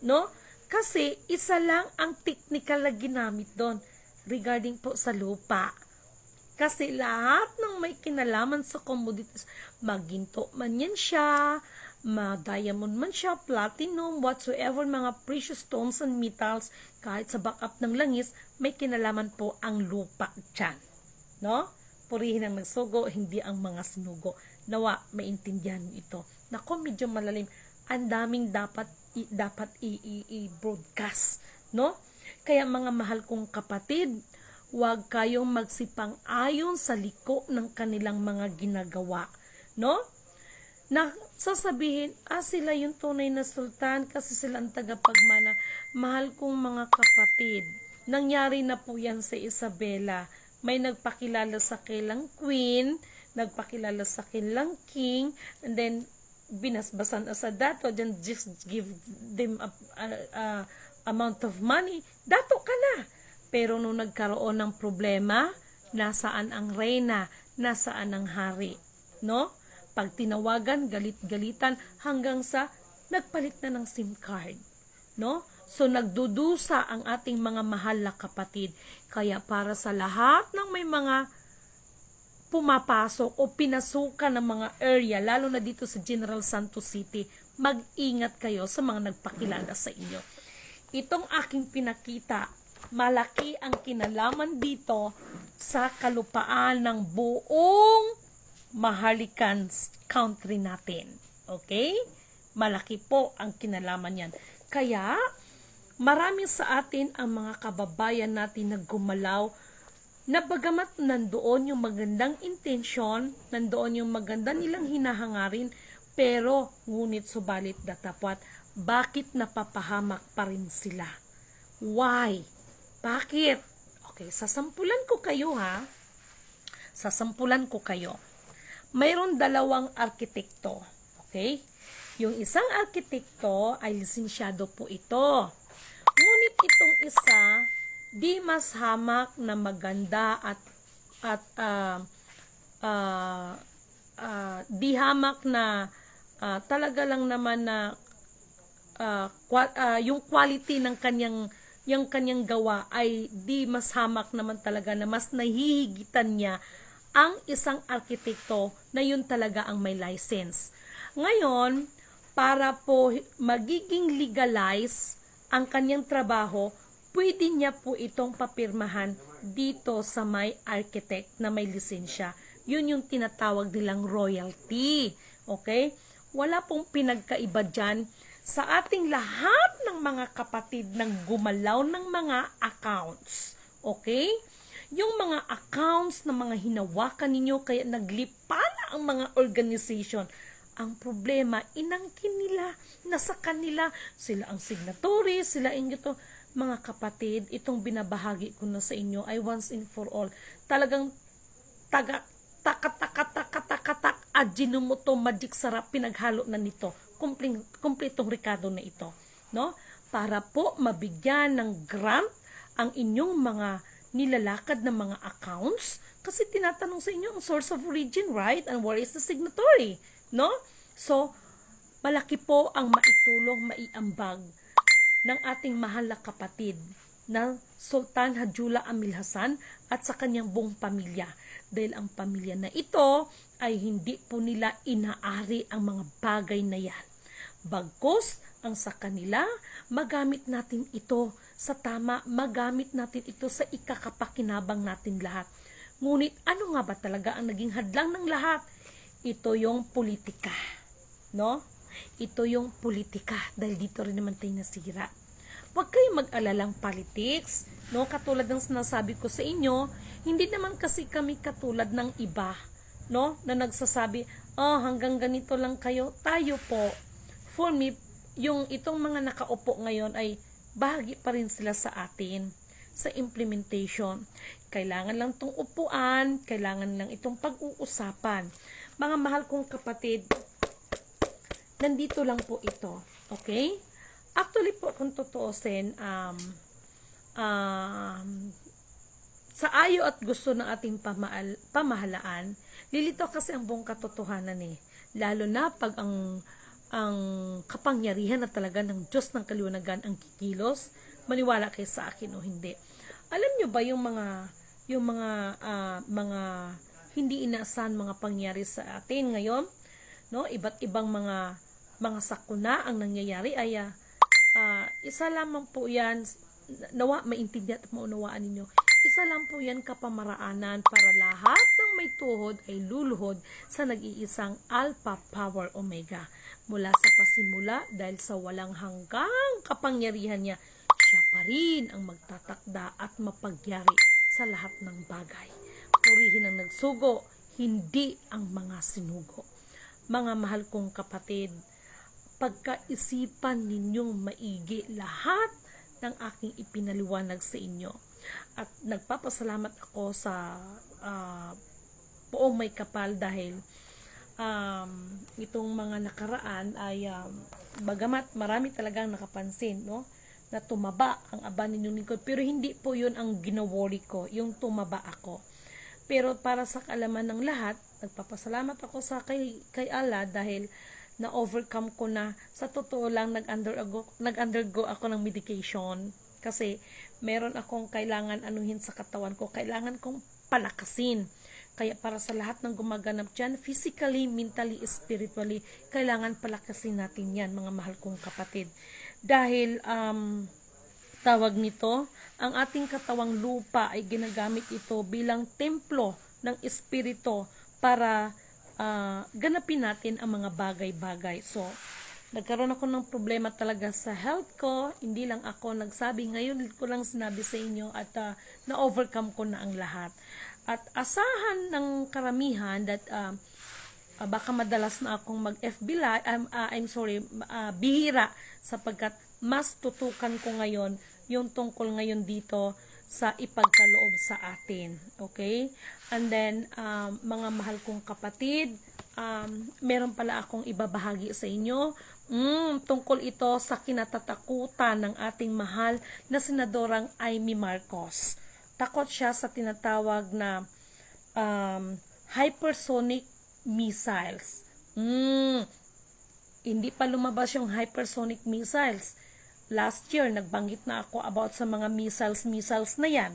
no? Kasi isa lang ang technical na ginamit doon regarding po sa lupa. Kasi lahat ng may kinalaman sa commodities, maginto man yan siya, diamond man siya, platinum, whatsoever, mga precious stones and metals, kahit sa backup ng langis, may kinalaman po ang lupa dyan. No? Purihin ang nagsugo, hindi ang mga sinugo. Nawa, maintindihan ito. Nako, medyo malalim. Ang daming dapat i-broadcast. No? Kaya mga mahal kong kapatid, huwag kayong magsipang ayon sa liko ng kanilang mga ginagawa. No? Na sasabihin, sila yung tunay na sultan kasi sila ang tagapagmana. Mahal kong mga kapatid, nangyari na po yan sa Isabela. May nagpakilala sa kilang queen, nagpakilala sa kilang king, and then binasbasan sa dato, then just give them a amount of money, dato ka na. Pero nung nagkaroon ng problema, nasaan ang reyna, nasaan ang hari, no? Pag tinawagan, galit-galitan hanggang sa nagpalit na ng SIM card, no? So nagdudusa ang ating mga mahal na kapatid. Kaya para sa lahat ng may mga pumapasok o pinasukan ng mga area, lalo na dito sa General Santos City, mag-ingat kayo sa mga nagpakilala sa inyo. Itong aking pinakita, malaki ang kinalaman dito sa kalupaan ng buong Maharlikan country natin. Okay? Malaki po ang kinalaman yan. Kaya, marami sa atin ang mga kababayan natin na gumalaw na bagamat nandoon yung magandang intensyon, nandoon yung maganda nilang hinahangarin, pero ngunit subalit datapwat, bakit napapahamak pa rin sila? Why? Bakit? Okay, sasampulan ko kayo ha. Sasampulan ko kayo. Mayroon dalawang arkitekto. Okay? Yung isang arkitekto ay lisensyado po ito. Ngunit itong isa, di mas hamak na maganda at di hamak na talaga lang naman na yung quality ng kanyang gawa ay di mas hamak naman talaga na mas nahihigitan niya ang isang arkitekto na yun talaga ang may license. Ngayon, para po magiging legalize ang kanyang trabaho, pwede niya po itong papirmahan dito sa may architect na may lisensya. Yun yung tinatawag nilang royalty. Okay? Wala pong pinagkaiba dyan sa ating lahat ng mga kapatid ng gumalaw ng mga accounts. Okay? Yung mga accounts na mga hinawakan ninyo kaya naglipana ang mga organization. Ang problema, inangkin nila, nasa kanila, sila ang signatory, sila ang ito. Mga kapatid, itong binabahagi ko na sa inyo ay once and for all. Talagang tak ajinomoto magic sarap pinaghalo na nito. Kumpletong rekado na ito, no? Para po mabigyan ng grant ang inyong mga nilalakad na mga accounts kasi tinatanong sa inyo ang source of origin, right? And where is the signatory, no? So, malaki po ang maitulong, maiambag ng ating mahal na kapatid na Sultan Hadjula Amil Hasan at sa kanyang buong pamilya. Dahil ang pamilya na ito ay hindi po nila inaari ang mga bagay na yan. Bagkus ang sa kanila, magamit natin ito sa tama, magamit natin ito sa ikakapakinabang natin lahat. Ngunit ano nga ba talaga ang naging hadlang ng lahat? Ito yung politika, no? Ito yung politika dahil dito rin naman tayo nasira. Huwag kayong mag-alalang politics, no? Katulad ng sinasabi ko sa inyo, hindi naman kasi kami katulad ng iba, no? Na nagsasabi, hanggang ganito lang kayo. Tayo po, for me, yung itong mga nakaupo ngayon ay bahagi pa rin sila sa atin sa implementation. Kailangan lang itong upuan, kailangan lang itong pag-uusapan. Mga mahal kong kapatid, nandito lang po ito. Okay? Actually po, kung tutuusin, sa ayo at gusto ng ating pamahalaan, lilito kasi ang buong katotohanan eh. Lalo na pag ang kapangyarihan na talaga ng Diyos ng kaliwanagan ang kikilos, maniwala kayo sa akin o hindi. Alam nyo ba yung mga hindi inaasahan mga pangyari sa atin ngayon, no? Iba't ibang mga sakuna ang nangyayari ay isa lamang po yan, nawa maintindihan at maunawaan ninyo, isa lang po yan kapamaraanan para lahat ng may tuhod ay luluhod sa nag-iisang Alpha Power Omega. Mula sa pasimula dahil sa walang hanggang kapangyarihan niya, siya pa rin ang magtatakda at mapagyari sa lahat ng bagay. Purihin ang nagsugo, hindi ang mga sinugo. Mga mahal kong kapatid, pagkaisipan ninyong maigi lahat ng aking ipinaliwanag sa inyo. At nagpapasalamat ako sa buong may kapal dahil itong mga nakaraan ay bagamat marami talagang nakapansin, no, na tumaba ang aba ninyong lingkod, pero hindi po yun ang ginawori ko, yung tumaba ako. Pero para sa kaalaman ng lahat, nagpapasalamat ako sa kay Allah dahil na-overcome ko na. Sa totoo lang, nag-undergo ako ng medication kasi meron akong kailangan anuhin sa katawan ko, kailangan kong palakasin. Kaya para sa lahat ng gumaganap dyan, physically, mentally, spiritually, kailangan palakasin natin yan, mga mahal kong kapatid. Dahil, tawag nito, ang ating katawang lupa ay ginagamit ito bilang templo ng espiritu para ganapin natin ang mga bagay-bagay. So, nagkaroon ako ng problema talaga sa health ko. Hindi lang ako nagsabi. Ngayon ko lang sinabi sa inyo at na-overcome ko na ang lahat. At asahan ng karamihan that baka madalas na akong mag-FB live, bihira sapagkat mas tutukan ko ngayon yung tungkol ngayon dito sa ipagkaloob sa atin. Okay? And then, mga mahal kong kapatid, meron pala akong ibabahagi sa inyo. Tungkol ito sa kinatatakutan ng ating mahal na Senadorang Amy Marcos. Takot siya sa tinatawag na hypersonic missiles. Hindi pa lumabas yung hypersonic missiles. Last year, nagbanggit na ako about sa mga missiles na yan.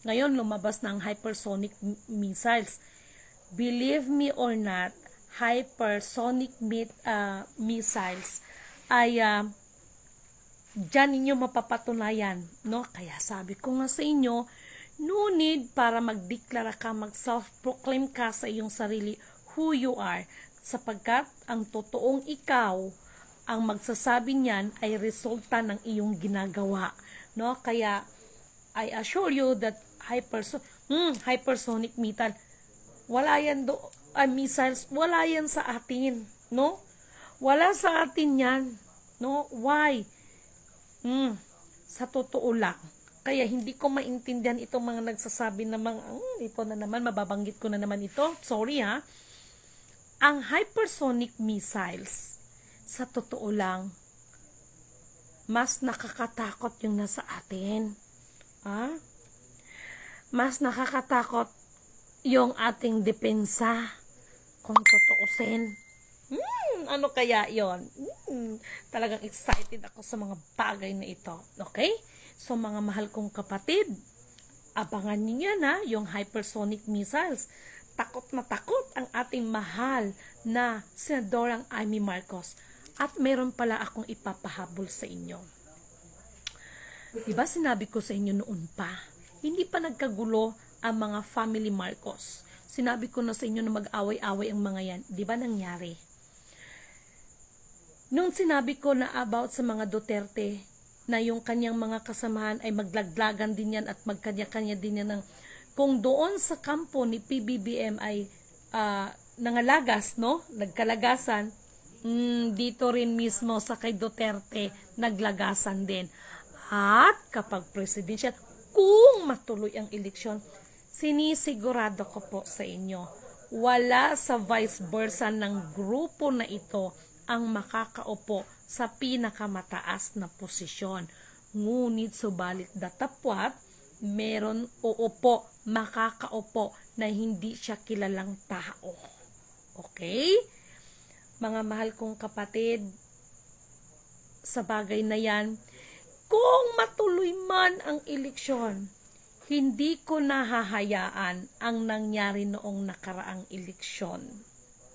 Ngayon, lumabas na ang hypersonic missiles. Believe me or not, hypersonic missiles ay dyan ninyo mapapatunayan. No? Kaya sabi ko nga sa inyo, no need para magdeklara ka, mag-self-proclaim ka sa iyong sarili who you are. Sapagkat ang totoong ikaw, ang magsasabi niyan ay resulta ng iyong ginagawa. No? Kaya, I assure you that hypersonic missile, wala yan missiles, wala yan sa atin. No? Wala sa atin yan. No? Why? Sa totoo lang. Kaya hindi ko maintindihan itong mga nagsasabi na mga, ito na naman, mababanggit ko na naman ito. Sorry ha. Ang hypersonic missiles, sa totoo lang, mas nakakatakot yung nasa atin. Mas nakakatakot yung ating depensa. Kung tutuusin. Ano kaya yon? Talagang excited ako sa mga bagay na ito. Okay? So mga mahal kong kapatid, abangan niyo na yung hypersonic missiles. Takot na takot ang ating mahal na Senadorang Amy Marcos. At meron pala akong ipapahabol sa inyo. Diba sinabi ko sa inyo noon pa, hindi pa nagkagulo ang mga family Marcos. Sinabi ko na sa inyo na mag-away-away ang mga yan. Diba nangyari? Nung sinabi ko na about sa mga Duterte, na yung kanyang mga kasamahan ay maglaglagan din yan at magkanya-kanya din yan ng, kung doon sa kampo ni PBBM ay nangalagas, no? Nagkalagasan, dito rin mismo sa kay Duterte naglagasan din. At kapag presidential, kung matuloy ang eleksyon, sinisigurado ko po sa inyo, wala sa vice versa ng grupo na ito ang makakaupo sa pinakamataas na posisyon. Ngunit subalit datapwat, meron makakaupo na hindi siya kilalang tao. Okay? Mga mahal kong kapatid, sa bagay na yan, kung matuloy man ang eleksyon, hindi ko nahahayaan ang nangyari noong nakaraang eleksyon.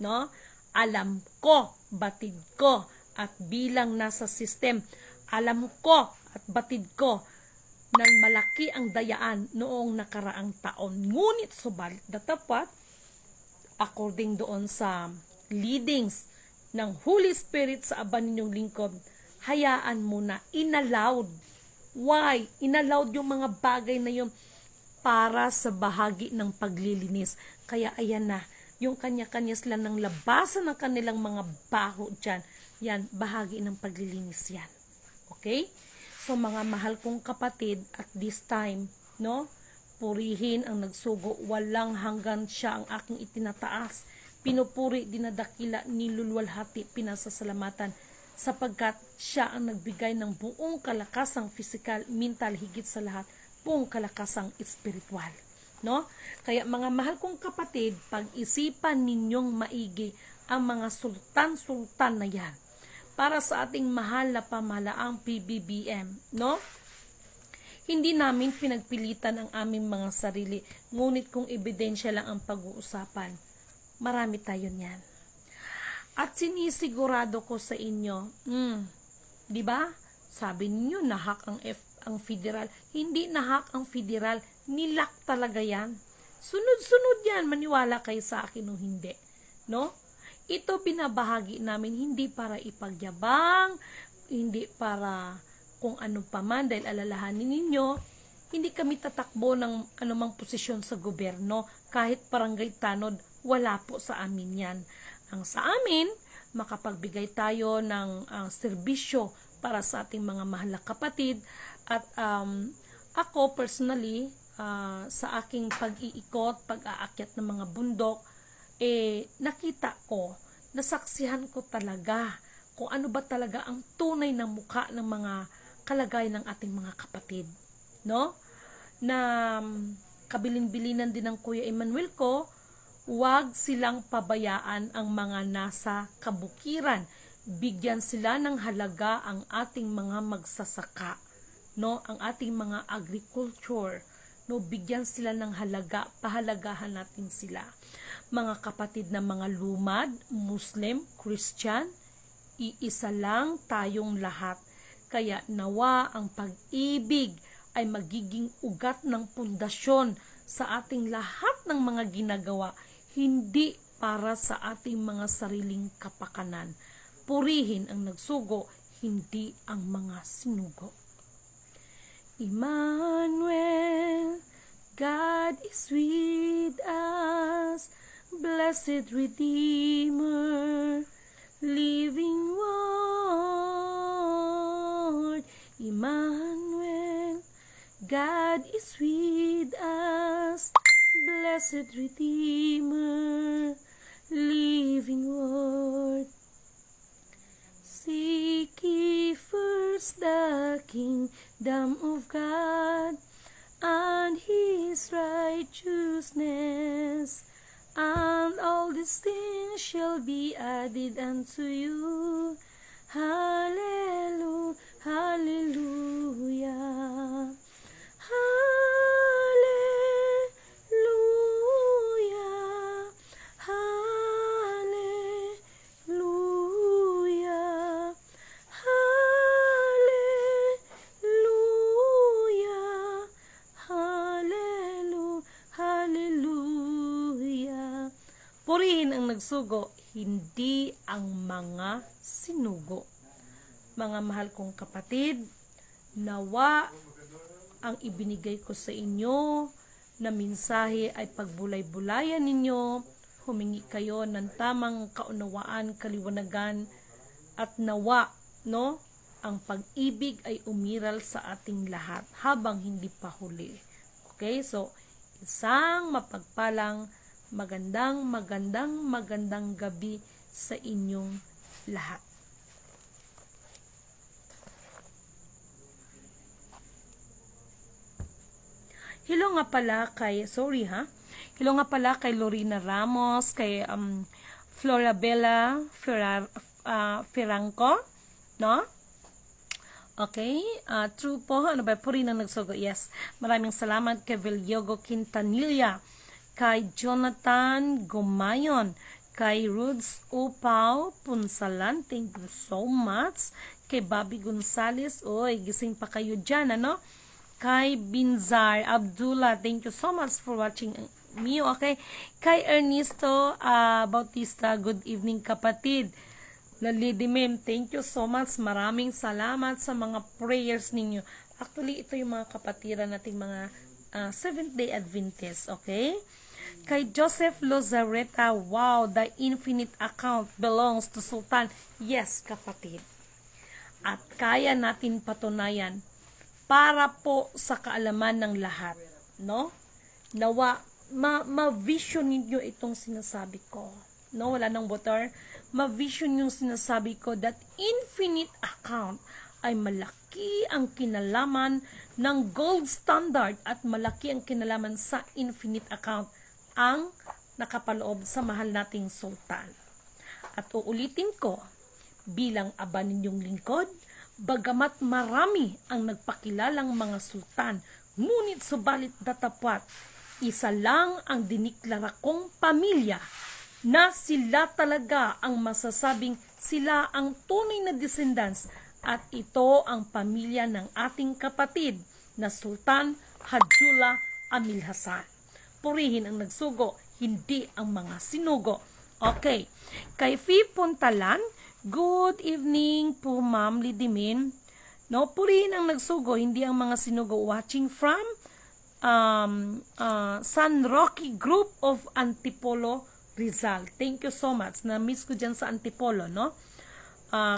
No? Alam ko, batid ko, at bilang nasa system, alam ko at batid ko na malaki ang dayaan noong nakaraang taon. Ngunit subalit datapat, according doon sa leadings ng Holy Spirit sa aba ninyong lingkod, hayaan mo na, inallowed. Why? Inallowed yung mga bagay na yun para sa bahagi ng paglilinis. Kaya ayan na, yung kanya-kanya sila ng labasan ng kanilang mga baho dyan. Yan, bahagi ng paglilinis yan. Okay? So mga mahal kong kapatid, at this time, no? Purihin ang nagsugo, walang hanggan siya ang aking itinataas. Pinupuri, dinadakila, nilulwalhati, pinasasalamatan, sapagkat siya ang nagbigay ng buong kalakasang physical, mental, higit sa lahat, buong kalakasang espiritual. No? Kaya mga mahal kong kapatid, pag-isipan ninyong maigi ang mga sultan-sultan na yan para sa ating mahal na pamahalaang PBBM. No? Hindi namin pinagpilitan ang aming mga sarili, ngunit kung ebidensya lang ang pag-uusapan, marami tayo niyan. At sinisigurado ko sa inyo, di ba? Sabi niyo nahak ang federal. Hindi nahak ang federal, nilak talaga yan. Sunod-sunod yan, maniwala kayo sa akin o hindi. No? Ito binabahagi namin hindi para ipagyabang, hindi para kung ano pa man, dahil alalahanin ninyo, hindi kami tatakbo ng anumang posisyon sa gobyerno, kahit barangay tanod, wala po sa amin yan. Ang sa amin, makapagbigay tayo ng serbisyo para sa ating mga mahal na kapatid at Ako personally, sa aking pag-iikot, pag-aakyat ng mga bundok, nakita ko, nasaksihan ko talaga kung ano ba talaga ang tunay na mukha ng mga kalagayan ng ating mga kapatid. No? Na kabilin-bilinan din ng Kuya Emmanuel ko, huwag silang pabayaan ang mga nasa kabukiran. Bigyan sila ng halaga ang ating mga magsasaka, no, ang ating mga agriculture, no, bigyan sila ng halaga, pahalagahan natin sila. Mga kapatid na mga lumad, Muslim, Christian, iisa lang tayong lahat. Kaya nawa ang pag-ibig ay magiging ugat ng pundasyon sa ating lahat ng mga ginagawa, hindi para sa ating mga sariling kapakanan. Purihin ang nagsugo, hindi ang mga sinugo. Emmanuel, God is with us, blessed Redeemer, living Word. Emmanuel, God is with us, blessed Redeemer, living Word. Seek ye first the kingdom of God and His righteousness, and all these things shall be added unto you. Hallelujah, hallelujah, hallelujah, hallelujah, hallelujah, hallelujah. Purihin ang nagsugo, hindi ang mga sinugo. Mga mahal kong kapatid, nawa ang ibinigay ko sa inyo na mensahe ay pagbulay-bulayan ninyo, humingi kayo ng tamang kaunawaan, kaliwanagan, at nawa, no, ang pag-ibig ay umiral sa ating lahat habang hindi pa huli. Okay, so isang mapagpalang magandang gabi sa inyong lahat. Hello nga pala kay Lorena Ramos, kay Florabella Ferranco, no? Okay, true po, ano ba, puri ng nagsugo, yes. Maraming salamat kay Vilyogo Quintanilla, kay Jonathan Gumayon, kay Rudes Upaw Punsalan, thank you so much. Kay Bobby Gonzales, oy, gising pa kayo dyan, ano? Kay Binzar Abdullah, thank you so much for watching me, okay? Kay Ernesto Bautista, good evening kapatid. Lady Mem, thank you so much. Maraming salamat sa mga prayers ninyo. Actually, ito yung mga kapatiran nating mga Seventh-day Adventist, okay? Kay Joseph Lozareta, wow, the infinite account belongs to Sultan. Yes, kapatid. At kaya natin patunayan para po sa kaalaman ng lahat, no? Nawa, ma-vision ninyo itong sinasabi ko. No, wala nang water. Ma-vision yung sinasabi ko that infinite account ay malaki ang kinalaman ng gold standard at malaki ang kinalaman sa infinite account ang nakapaloob sa mahal nating sultan. At uulitin ko, bilang aba ninyong lingkod, bagamat marami ang nagpakilalang mga sultan, ngunit subalit datapat, isa lang ang diniklara kong pamilya na sila talaga ang masasabing sila ang tunay na descendants, at ito ang pamilya ng ating kapatid na Sultan Hadjula Amil Hasan. Purihin ang nagsugo, hindi ang mga sinugo. Okay, kay Fi Puntalan, good evening po Ma'am Lidimin. No, purihin ang nagsugo, hindi ang mga sinugo. Watching from San Roque Group of Antipolo, Rizal. Thank you so much. Na-miss ko dyan sa Antipolo, no?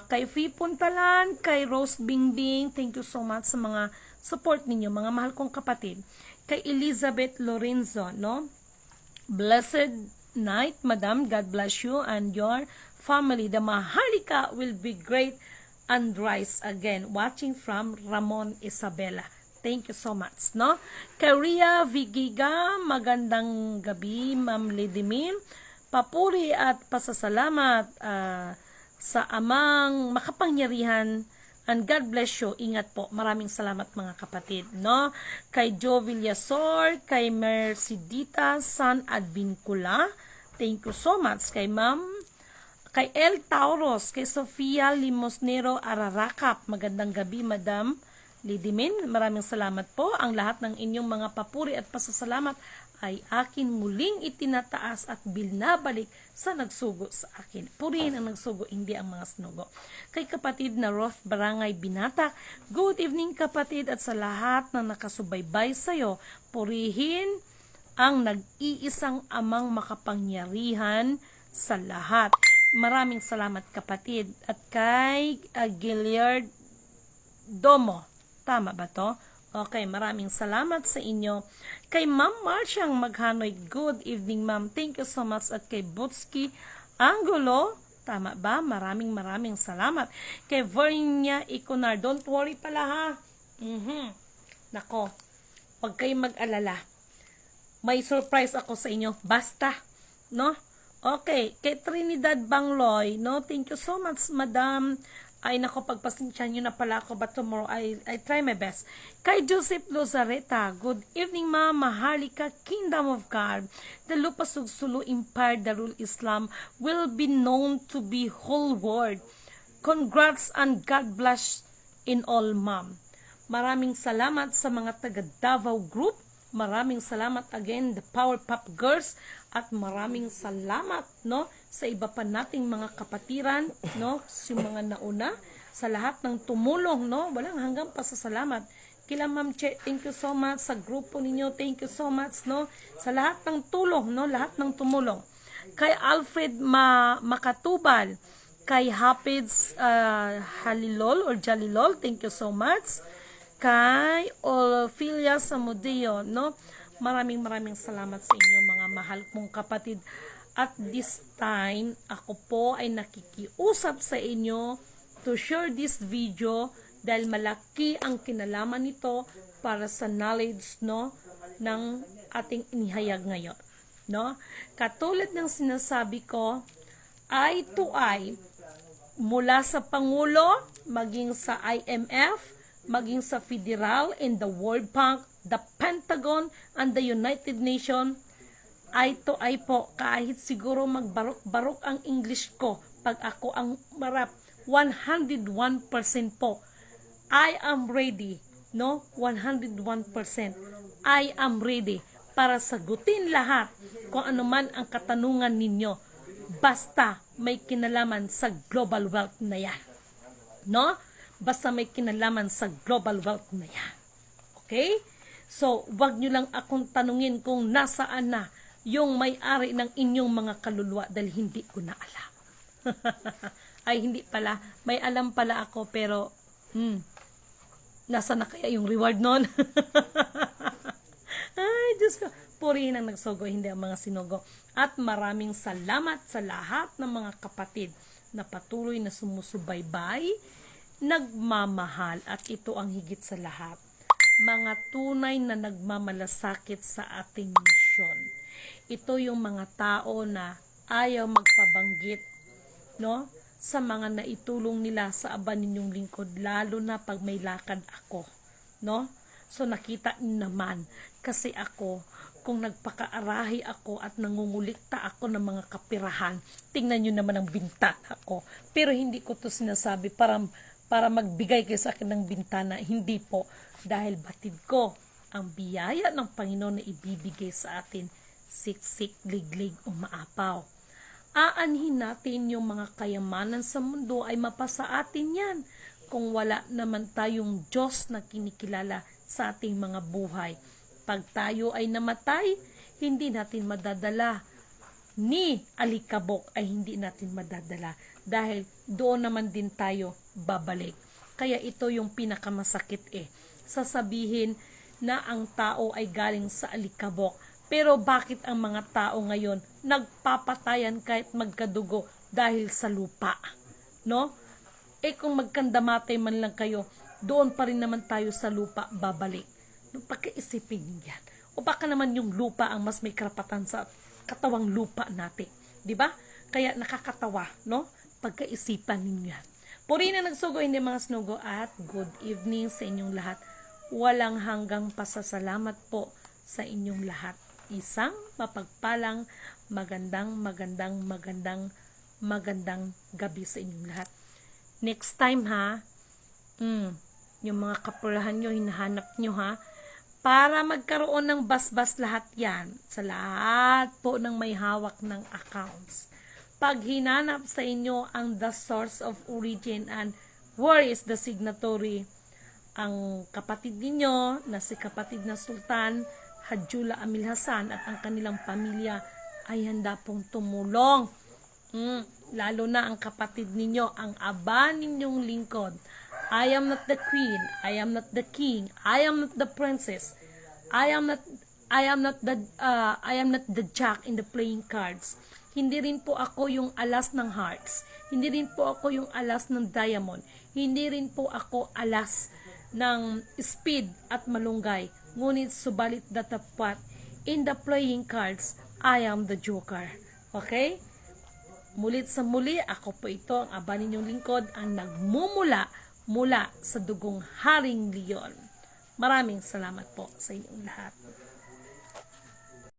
Kay Fi Puntalan, kay Rose Bingbing, thank you so much sa mga support ninyo, mga mahal kong kapatid. Kay Elizabeth Lorenzo, no? Blessed night, Madam. God bless you and your family. The Maharlika will be great and rise again. Watching from Ramon Isabela. Thank you so much, no? Kay Ria Vigiga, magandang gabi, Ma'am Lidimin. Papuri at pasasalamat sa amang makapangyarihan, and God bless you. Ingat po. Maraming salamat mga kapatid, no? Kay Joe Villasor, kay Mercedita San Advincula. Thank you so much. Kay Ma'am, kay El Tauros, kay Sofia Limosnero Ararakap. Magandang gabi, Madam Lidimin. Maraming salamat po. Ang lahat ng inyong mga papuri at pasasalamat ay akin muling itinataas at binabalik sa nagsugo sa akin. Purihin ang nagsugo, hindi ang mga sinugo. Kay kapatid na Roth Barangay Binata, good evening kapatid, at sa lahat na nakasubaybay sa'yo, purihin ang nag-iisang amang makapangyarihan sa lahat. Maraming salamat kapatid. At kay Gilliard Domo, tama ba to? Okay, maraming salamat sa inyo. Kay Ma'am Marciang Maghanoy, good evening ma'am. Thank you so much. At kay Butsky Angulo, tama ba? Maraming salamat. Kay Vernia Iconar, don't worry pala ha. Nako, huwag kayong mag-alala. May surprise ako sa inyo. Basta, no? Okay, kay Trinidad Bangloy, no? Thank you so much, Madam. Ay nako, pagpasensyahan nyo na pala ako, but tomorrow I try my best. Kay Joseph Lozareta, good evening ma'am, Maharlika, Kingdom of God, the Lupa Sugsulu Empire, Darul Islam will be known to be whole world. Congrats and God bless in all ma'am. Maraming salamat sa mga taga Davao Group. Maraming salamat again, the Powerpuff Girls, at maraming salamat, no, sa iba pa nating mga kapatiran, no, yung mga nauna, sa lahat ng tumulong, no, walang hanggang pasasalamat. Kila Ma'am Che, thank you so much. Sa grupo ninyo, thank you so much, no, sa lahat ng tulong, no, lahat ng tumulong. Kay Alfred Makatubal, kay Hafiz Halilol or Jalilol, thank you so much. Kay Ophelia Samudio, no? Maraming salamat sa inyo mga mahal kong kapatid. At this time, ako po ay nakikiusap sa inyo to share this video dahil malaki ang kinalaman nito para sa knowledge, no, ng ating inihayag ngayon, no? Katulad ng sinasabi ko, eye to eye, mula sa Pangulo, maging sa IMF, maging sa Federal and the World Bank, the Pentagon, and the United Nations, eye to eye po, kahit siguro magbarok-barok ang English ko, pag ako ang marap, 101% po, I am ready, no? 101%, I am ready para sagutin lahat kung ano man ang katanungan ninyo, basta may kinalaman sa global wealth na yan, no? Basta may kinalaman sa global wealth na yan. Okay? So, wag nyo lang akong tanungin kung nasaan na yung may-ari ng inyong mga kaluluwa dahil hindi ko na alam. Ay, hindi pala. May alam pala ako pero nasa na kaya yung reward nun? Ay, Diyos ko. Purihin ang nagsugo, hindi ang mga sinugo. At maraming salamat sa lahat ng mga kapatid na patuloy na sumusubaybay, nagmamahal, at ito ang higit sa lahat, mga tunay na nagmamalasakit sa ating misyon. Ito yung mga tao na ayaw magpabanggit, no, sa mga naitulong nila sa aba ninyong lingkod, lalo na pag may lakad ako, no? So nakita niyo naman, kasi ako, kung nagpakaarahi ako at nangungulikta ako ng mga kapirahan, tingnan niyo naman ang bintana ko. Pero hindi ko to sinasabi para magbigay kayo sa akin ng bintana, hindi po, dahil batid ko ang biyaya ng Panginoon na ibibigay sa atin, siksik, liglig o maapaw. Aanhin natin yung mga kayamanan sa mundo ay mapasa atin yan kung wala naman tayong Diyos na kinikilala sa ating mga buhay. Pag tayo ay namatay, hindi natin madadala, ni alikabok ay hindi natin madadala, dahil doon naman din tayo babalik. Kaya ito yung pinakamasakit sasabihin na ang tao ay galing sa alikabok. Pero bakit ang mga tao ngayon nagpapatayan kahit magkadugo dahil sa lupa? No? Kung magkandamatay man lang kayo, doon pa rin naman tayo sa lupa babalik. No, pagkaisipin yan. O baka naman yung lupa ang mas may karapatan sa katawang lupa natin. Di ba? Kaya nakakatawa, no? Pagkaisipan ninyo yan. Puri na nagsugo, hindi mga snugo, at good evening sa inyong lahat. Walang hanggang pasasalamat po sa inyong lahat. Isang mapagpalang, magandang gabi sa inyong lahat. Next time ha, yung mga kapulahan nyo, hinahanap nyo ha, para magkaroon ng basbas lahat yan, sa lahat po ng may hawak ng accounts. Pag hinanap sa inyo ang the source of origin and where is the signatory, ang kapatid ninyo na si kapatid na Sultan Hadjula Amil Hasan at ang kanilang pamilya ay handa pong tumulong. Lalo na ang kapatid ninyo, ang aba ninyong lingkod. I am not the queen, I am not the king, I am not the princess, I am not the jack in the playing cards. Hindi rin po ako yung alas ng hearts. Hindi rin po ako yung alas ng diamond. Hindi rin po ako alas ng speed at malunggay. Ngunit subalit datapat, in the playing cards, I am the joker. Okay? Mulit sa muli, ako po ito, ang aba ninyong lingkod, ang nagmumula mula sa dugong Haring Leon. Maraming salamat po sa inyong lahat.